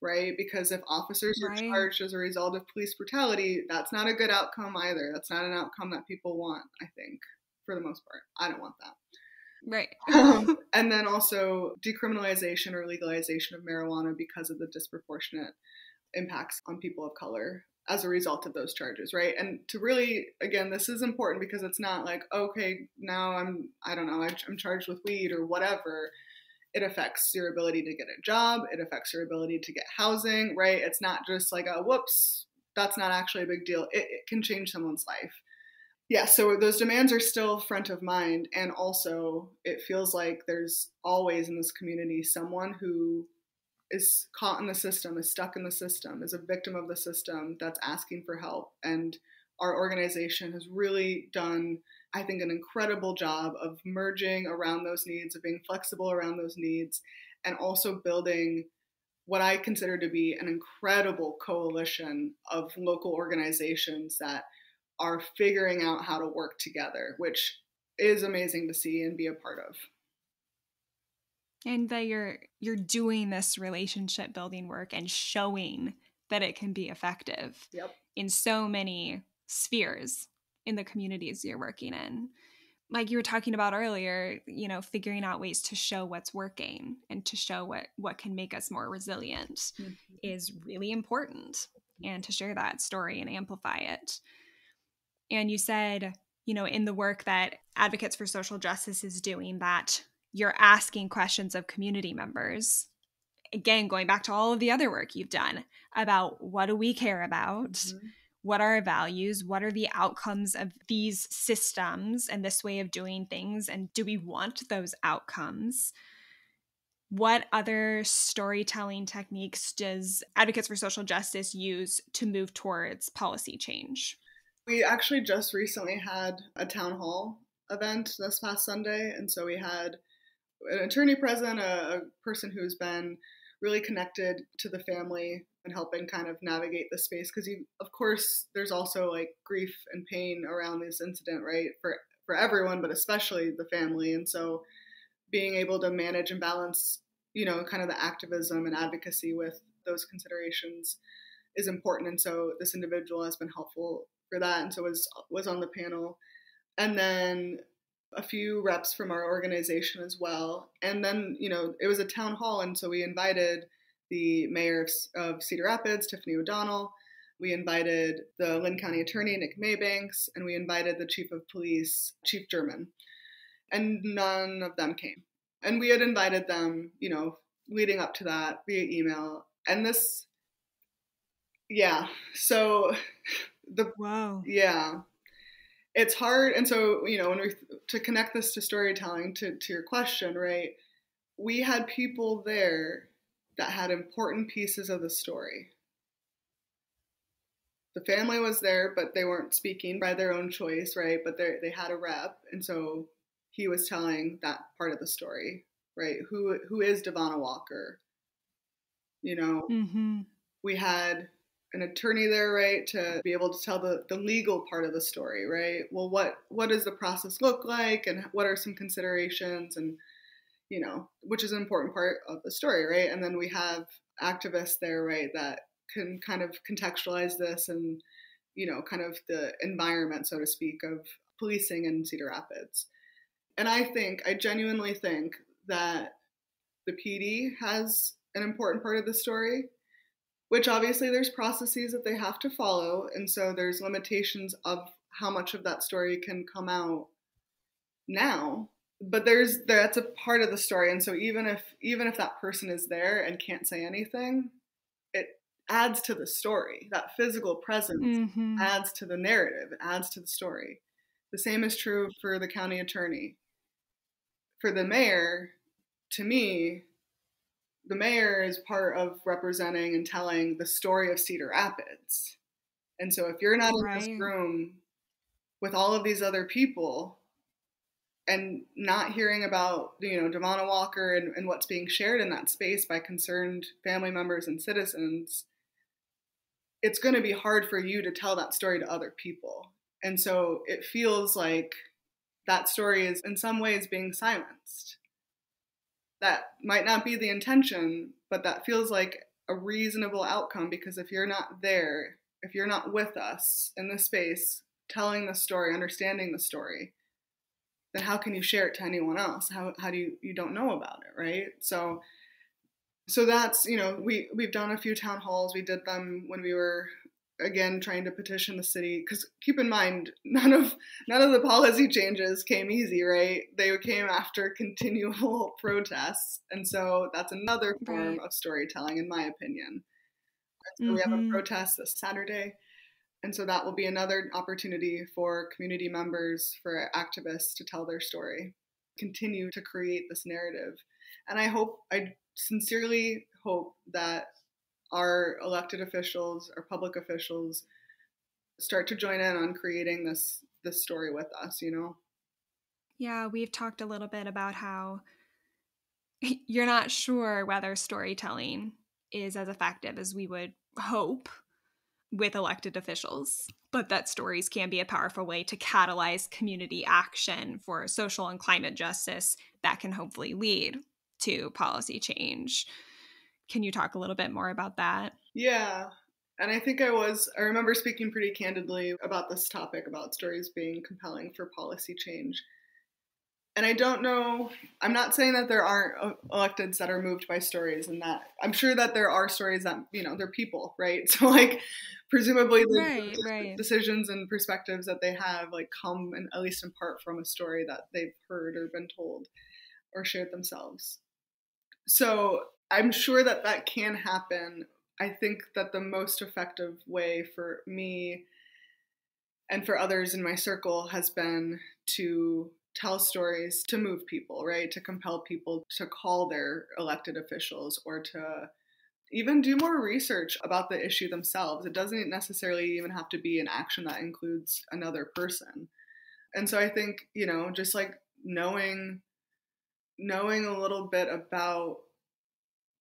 right? Because if officers are charged as a result of police brutality, that's not a good outcome either. That's not an outcome that people want, I think, for the most part. I don't want that. Right. And then also decriminalization or legalization of marijuana because of the disproportionate impacts on people of color as a result of those charges, right? And to really, again, this is important because it's not like, okay, now I'm charged with weed or whatever. It affects your ability to get a job. It affects your ability to get housing, right? It's not just like whoops, that's not actually a big deal. It can change someone's life. Yeah, so those demands are still front of mind. And also it feels like there's always in this community someone who is caught in the system, is stuck in the system, is a victim of the system that's asking for help. And our organization has really done, I think, an incredible job of merging around those needs, of being flexible around those needs, and also building what I consider to be an incredible coalition of local organizations that are figuring out how to work together, which is amazing to see and be a part of. And that you're doing this relationship building work and showing that it can be effective in so many spheres in the communities you're working in. Like you were talking about earlier, figuring out ways to show what's working and to show what can make us more resilient is really important, and to share that story and amplify it. And you said, in the work that Advocates for Social Justice is doing, that you're asking questions of community members. Again, going back to all of the other work you've done about what do we care about? What are our values? What are the outcomes of these systems and this way of doing things? And do we want those outcomes? What other storytelling techniques does Advocates for Social Justice use to move towards policy change? We actually just recently had a town hall event this past Sunday, and so we had an attorney present, a person who's been really connected to the family and helping kind of navigate the space, because of course there's also like grief and pain around this incident, right, for everyone, but especially the family. And so being able to manage and balance, kind of the activism and advocacy with those considerations is important. And so this individual has been helpful for that, and so was on the panel. And then a few reps from our organization as well. And then, it was a town hall, and so we invited the mayor of Cedar Rapids, Tiffany O'Donnell. We invited the Linn County attorney, Nick Maybanks, and we invited the chief of police, Chief German. And none of them came. And we had invited them, leading up to that via email. And this, yeah, so Wow. yeah, it's hard. And so, to connect this to storytelling, to your question, right, we had people there that had important pieces of the story. The family was there, but they weren't speaking by their own choice, right? But they had a rep, and so he was telling that part of the story, right? Who is Devonna Walker? Mm-hmm. We had an attorney there, right, to be able to tell the legal part of the story, right? Well, what does the process look like, and what are some considerations, and which is an important part of the story, right? And then we have activists there, right, that can kind of contextualize this and kind of the environment, so to speak, of policing in Cedar Rapids. And I genuinely think that the PD has an important part of the story, which obviously there's processes that they have to follow. And so there's limitations of how much of that story can come out now. But that's a part of the story. And so even if that person is there and can't say anything, it adds to the story. That physical presence adds to the narrative, it adds to the story. The same is true for the county attorney. For the mayor, to me, the mayor is part of representing and telling the story of Cedar Rapids. And so if you're not in this room with all of these other people and not hearing about, Devonna Walker and what's being shared in that space by concerned family members and citizens, it's going to be hard for you to tell that story to other people. And so it feels like that story is in some ways being silenced. That might not be the intention, but that feels like a reasonable outcome, because if you're not there, if you're not with us in this space, telling the story, understanding the story, then how can you share it to anyone else? How do you don't know about it, right? So that's, we've done a few town halls. We did them when we were, again, trying to petition the city, because keep in mind, none of the policy changes came easy, right? They came after continual protests. And so that's another form of storytelling, in my opinion. So we have a protest this Saturday. And so that will be another opportunity for community members, for activists to tell their story, continue to create this narrative. And I sincerely hope that our elected officials, our public officials, start to join in on creating this story with us, Yeah, we've talked a little bit about how you're not sure whether storytelling is as effective as we would hope with elected officials, but that stories can be a powerful way to catalyze community action for social and climate justice that can hopefully lead to policy change. Can you talk a little bit more about that? Yeah. And I think I remember speaking pretty candidly about this topic, about stories being compelling for policy change. And I don't know, I'm not saying that there aren't electeds that are moved by stories, and that I'm sure that there are stories that, they're people, right? So like presumably the decisions and perspectives that they have like come in, at least in part, from a story that they've heard or been told or shared themselves. So I'm sure that can happen. I think that the most effective way for me and for others in my circle has been to tell stories to move people, right? To compel people to call their elected officials or to even do more research about the issue themselves. It doesn't necessarily even have to be an action that includes another person. And so I think, just like knowing a little bit about,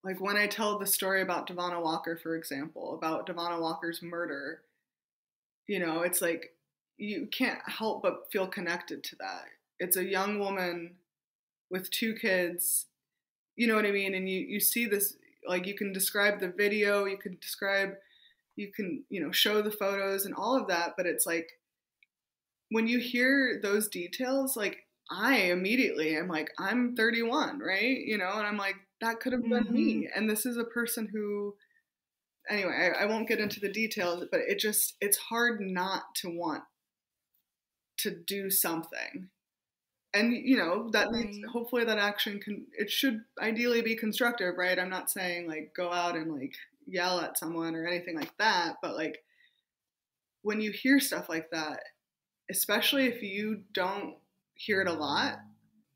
like when I tell the story about Devonna Walker, for example, about Devonna Walker's murder, it's like you can't help but feel connected to that. It's a young woman with 2 kids, you know what I mean? And you see this, like you can describe the video, you can show the photos and all of that, but it's like when you hear those details, like I immediately am like, I'm 31, right? And I'm like, that could have been me. And this is a person who, anyway, I won't get into the details, but it's hard not to want to do something. And, that needs, hopefully that action it should ideally be constructive, right? I'm not saying like go out and like yell at someone or anything like that, but like when you hear stuff like that, especially if you don't hear it a lot,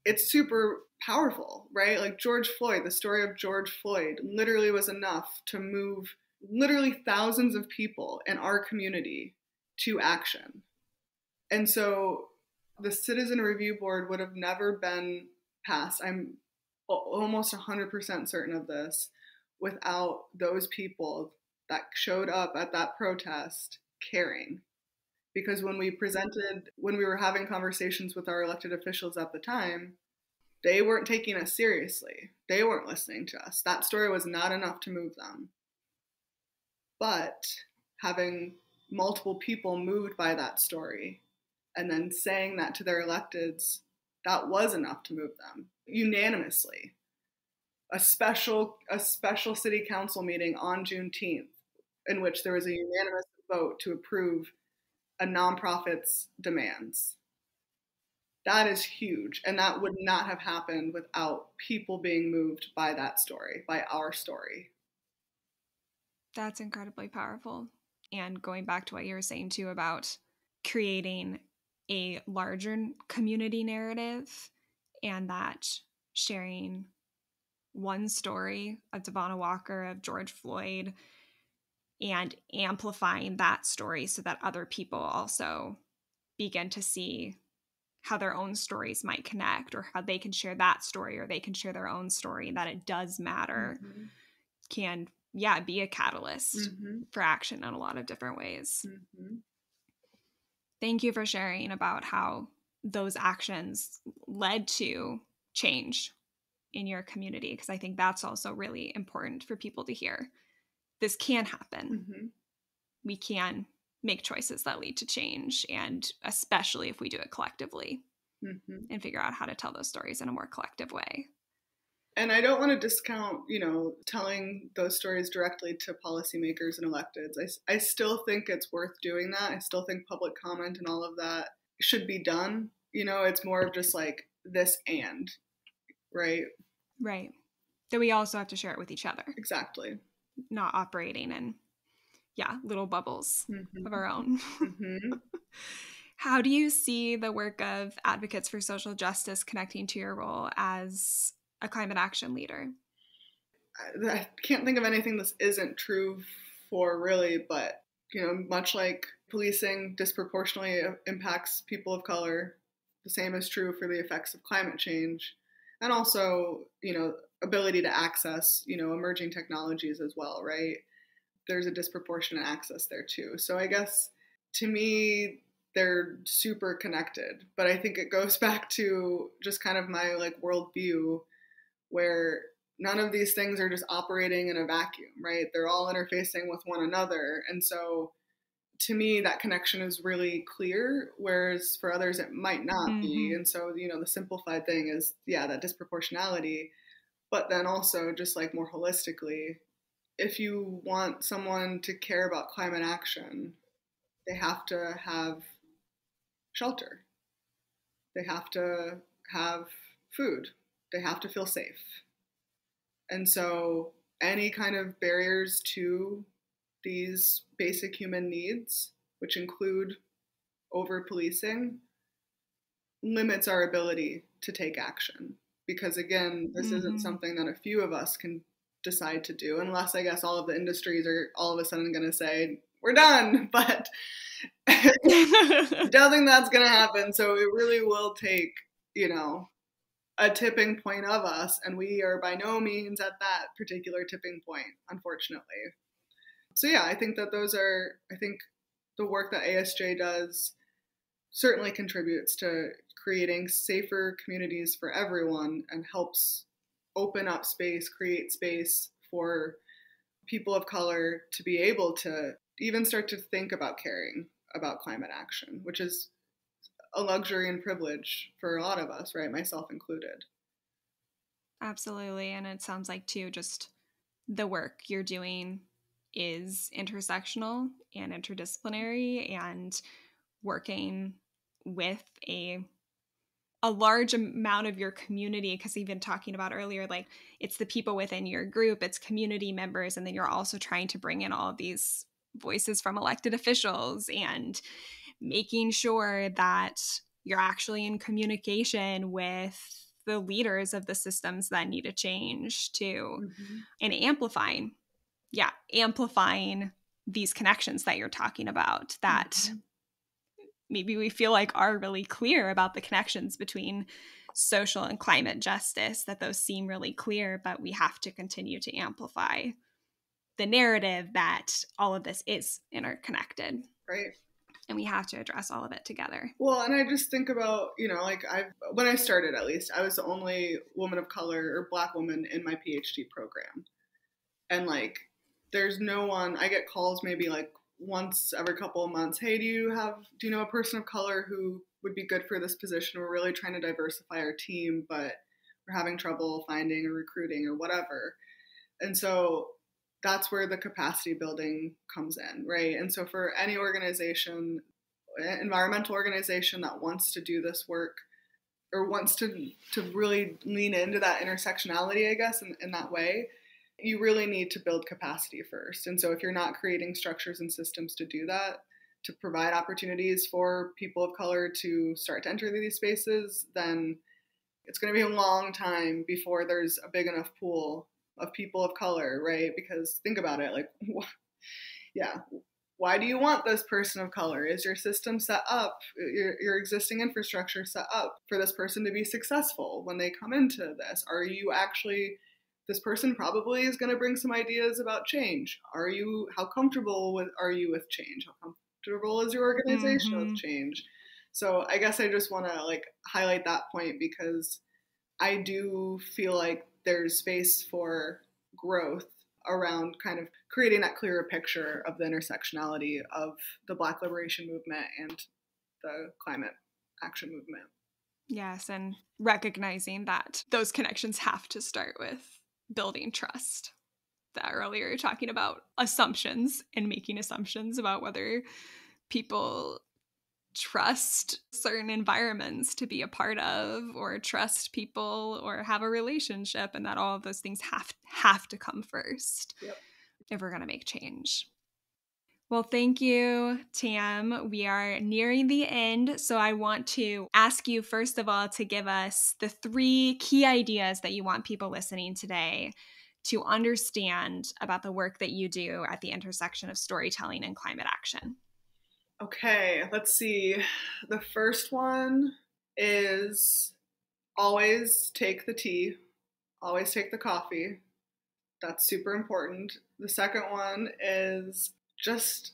it's super powerful, right? Like George Floyd, the story of George Floyd literally was enough to move literally thousands of people in our community to action. And so the Citizen Review Board would have never been passed, I'm almost 100% certain of this, without those people that showed up at that protest caring. Because when we were having conversations with our elected officials at the time, they weren't taking us seriously. They weren't listening to us. That story was not enough to move them. But having multiple people moved by that story and then saying that to their electeds, that was enough to move them unanimously. A special city council meeting on Juneteenth in which there was a unanimous vote to approve a nonprofit's demands. That is huge. And that would not have happened without people being moved by that story, by our story. That's incredibly powerful. And going back to what you were saying too about creating a larger community narrative, and that sharing one story of Devonna Walker, of George Floyd, and amplifying that story so that other people also begin to see how their own stories might connect, or how they can share that story, or they can share their own story, that it does matter, can be a catalyst for action in a lot of different ways. Thank you for sharing about how those actions led to change in your community, because I think that's also really important for people to hear. This can happen. We can make choices that lead to change, and especially if we do it collectively and figure out how to tell those stories in a more collective way. And I don't want to discount, telling those stories directly to policymakers and electeds. I still think it's worth doing that. I still think public comment and all of that should be done. It's more of just like this right? Right. That we also have to share it with each other. Exactly. Not operating in, little bubbles of our own. How do you see the work of advocates for social justice connecting to your role as a climate action leader? I can't think of anything this isn't true for, really, but, much like policing disproportionately impacts people of color, the same is true for the effects of climate change, and also, ability to access, emerging technologies as well, right? There's a disproportionate access there too. So I guess, to me, they're super connected, but I think it goes back to just kind of my worldview, where none of these things are just operating in a vacuum, right? They're all interfacing with one another. And so to me, that connection is really clear, whereas for others it might not be. And so, the simplified thing is, that disproportionality, but then also just more holistically, if you want someone to care about climate action, they have to have shelter. They have to have food. They have to feel safe. And so any kind of barriers to these basic human needs, which include over-policing, limits our ability to take action. Because again, this isn't something that a few of us can decide to do, unless I guess all of the industries are all of a sudden going to say, we're done. But I don't think that's going to happen. So it really will take, a tipping point of us. And we are by no means at that particular tipping point, unfortunately. So yeah, I think that I think the work that ASJ does certainly contributes to creating safer communities for everyone and helps open up space, create space for people of color to be able to even start to think about caring about climate action, which is a luxury and privilege for a lot of us, right? Myself included. Absolutely. And it sounds like, too, just the work you're doing is intersectional and interdisciplinary and working with a large amount of your community, because even talking about earlier, like it's the people within your group, it's community members, and then you're also trying to bring in all of these voices from elected officials and making sure that you're actually in communication with the leaders of the systems that need to change too, and amplifying these connections that you're talking about that maybe we feel like are really clear about the connections between social and climate justice, that those seem really clear, but we have to continue to amplify the narrative that all of this is interconnected. Right. And we have to address all of it together. Well, and I just think about, when I started, at least, I was the only woman of color or Black woman in my Ph.D. program. And there's no one, I get calls maybe once every couple of months. Hey, do you know a person of color who would be good for this position? We're really trying to diversify our team, but we're having trouble finding or recruiting or whatever. And so that's where the capacity building comes in, right? And so for any organization, environmental organization that wants to do this work or wants to really lean into that intersectionality, I guess, in that way, you really need to build capacity first. And so if you're not creating structures and systems to do that, to provide opportunities for people of color to start to enter these spaces, then it's going to be a long time before there's a big enough pool of people of color, right? Because think about it, why do you want this person of color? Is your system set up, your existing infrastructure set up for this person to be successful when they come into this? Are you actually, this person probably is going to bring some ideas about change. How comfortable are you with change? How comfortable is your organization with change? So I guess I just want to highlight that point, because I do feel like there's space for growth around kind of creating that clearer picture of the intersectionality of the Black liberation movement and the climate action movement. Yes, and recognizing that those connections have to start with building trust. That earlier you're talking about assumptions and making assumptions about whether people trust certain environments to be a part of, or trust people, or have a relationship, and that all of those things have to come first if we're going to make change. Well, thank you, Tam. We are nearing the end, so I want to ask you, first of all, to give us the 3 key ideas that you want people listening today to understand about the work that you do at the intersection of storytelling and climate action. Okay, let's see. The first one is always take the tea, always take the coffee. That's super important. The second one is just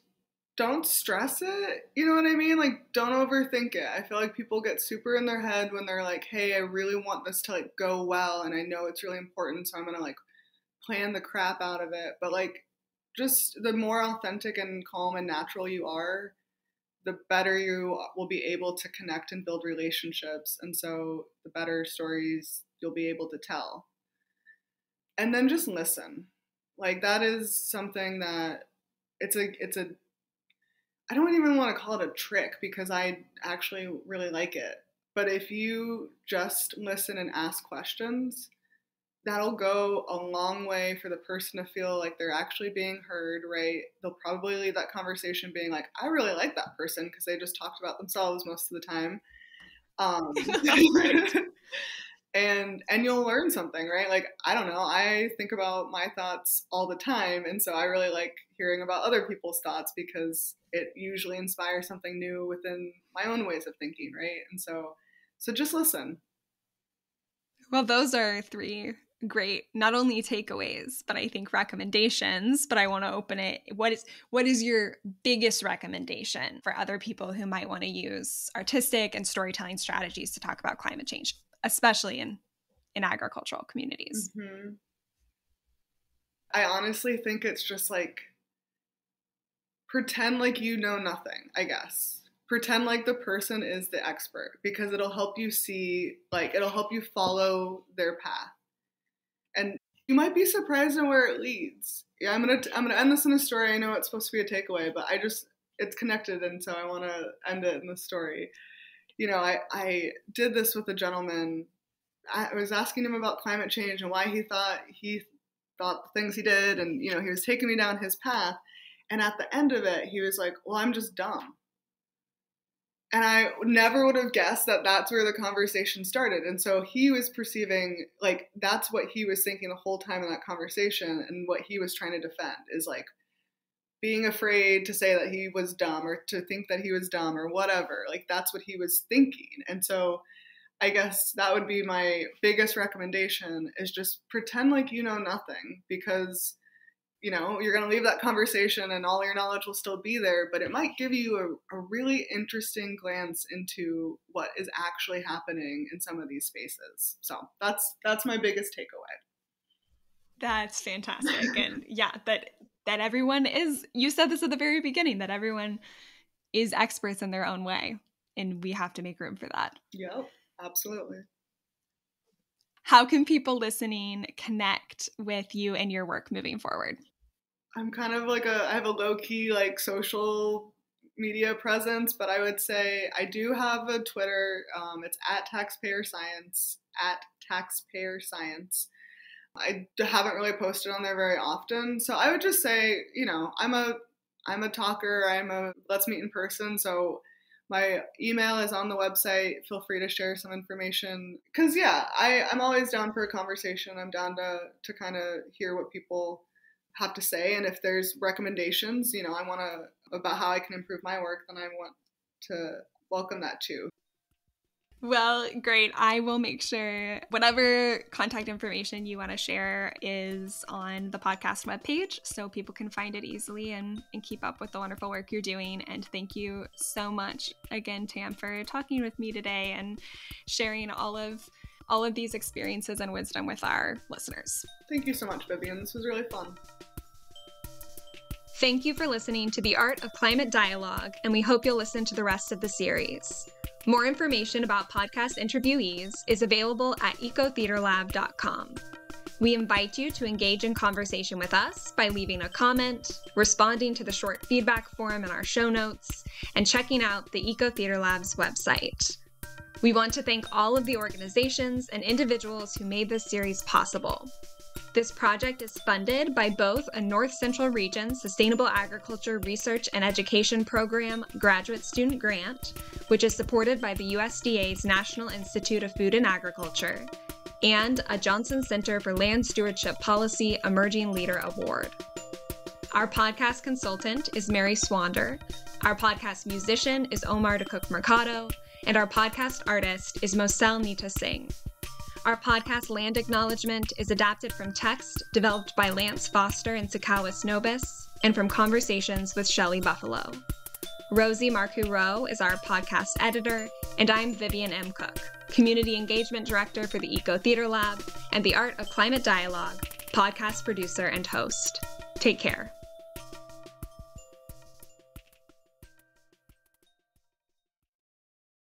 don't stress it. You know what I mean? Don't overthink it. I feel like people get super in their head when they're like, hey, I really want this to go well, and I know it's really important, so I'm gonna plan the crap out of it. But just the more authentic and calm and natural you are, the better you will be able to connect and build relationships. And so the better stories you'll be able to tell. And then just listen. That is something that I don't even want to call it a trick, because I actually really like it. But if you just listen and ask questions, that'll go a long way for the person to feel like they're actually being heard, right? They'll probably leave that conversation being like, I really like that person because they just talked about themselves most of the time. Right. And you'll learn something, right? Like, I don't know, I think about my thoughts all the time, and so I really like hearing about other people's thoughts because it usually inspires something new within my own ways of thinking, right? And so just listen. Well, those are 3 great, not only takeaways, but I think recommendations, but I want to open it. What is your biggest recommendation for other people who might want to use artistic and storytelling strategies to talk about climate change, especially in agricultural communities? Mm-hmm. I honestly think it's just like, pretend like you know nothing, I guess. Pretend like the person is the expert, because it'll help you see, like, it'll help you follow their path. And you might be surprised in where it leads. Yeah, I'm gonna end this in a story. I know it's supposed to be a takeaway, but it's connected, and so I want to end it in the story. You know, I did this with a gentleman. I was asking him about climate change and why he thought the things he did, and you know, he was taking me down his path. And at the end of it, he was like, "Well, I'm just dumb." And I never would have guessed that that's where the conversation started. And so he was perceiving, like, that's what he was thinking the whole time in that conversation. And what he was trying to defend is, like, being afraid to say that he was dumb or to think that he was dumb or whatever. Like, that's what he was thinking. And so I guess that would be my biggest recommendation, is just pretend like you know nothing, because you know, you're going to leave that conversation and all your knowledge will still be there, but it might give you a really interesting glance into what is actually happening in some of these spaces. So that's my biggest takeaway. That's fantastic. And yeah, that everyone is, you said this at the very beginning, that everyone is experts in their own way, and we have to make room for that. Yep, absolutely. How can people listening connect with you and your work moving forward? I'm kind of like I have a low-key like social media presence, but I would say I do have a Twitter. It's @taxpayerscience, @taxpayerscience. I haven't really posted on there very often, so I would just say, you know, I'm a talker. Let's meet in person. So my email is on the website. Feel free to share some information, because yeah, I'm always down for a conversation. I'm down to kind of hear what people have to say, and if there's recommendations, you know, about how I can improve my work, then I want to welcome that too. Well, great. I will make sure whatever contact information you want to share is on the podcast webpage, so people can find it easily and keep up with the wonderful work you're doing. And thank you so much again, Tam, for talking with me today and sharing all of these experiences and wisdom with our listeners. Thank you so much, Vivian. This was really fun. Thank you for listening to The Art of Climate Dialogue, and we hope you'll listen to the rest of the series. More information about podcast interviewees is available at ecotheaterlab.com. We invite you to engage in conversation with us by leaving a comment, responding to the short feedback form in our show notes, and checking out the Eco Theater Lab's website. We want to thank all of the organizations and individuals who made this series possible. This project is funded by both a North Central Region Sustainable Agriculture Research and Education Program graduate student grant, which is supported by the USDA's National Institute of Food and Agriculture, and a Johnson Center for Land Stewardship Policy Emerging Leader Award. Our podcast consultant is Mary Swander, our podcast musician is Omar Dakuk Mercado, and our podcast artist is Mosel Nita Singh. Our podcast land acknowledgement is adapted from text developed by Lance Foster and Sakawis Nobis, and from conversations with Shelley Buffalo. Rosie Marcoux-Rowe is our podcast editor, and I'm Vivian M. Cook, Community Engagement Director for the Eco Theater Lab and the Art of Climate Dialogue, podcast producer and host. Take care.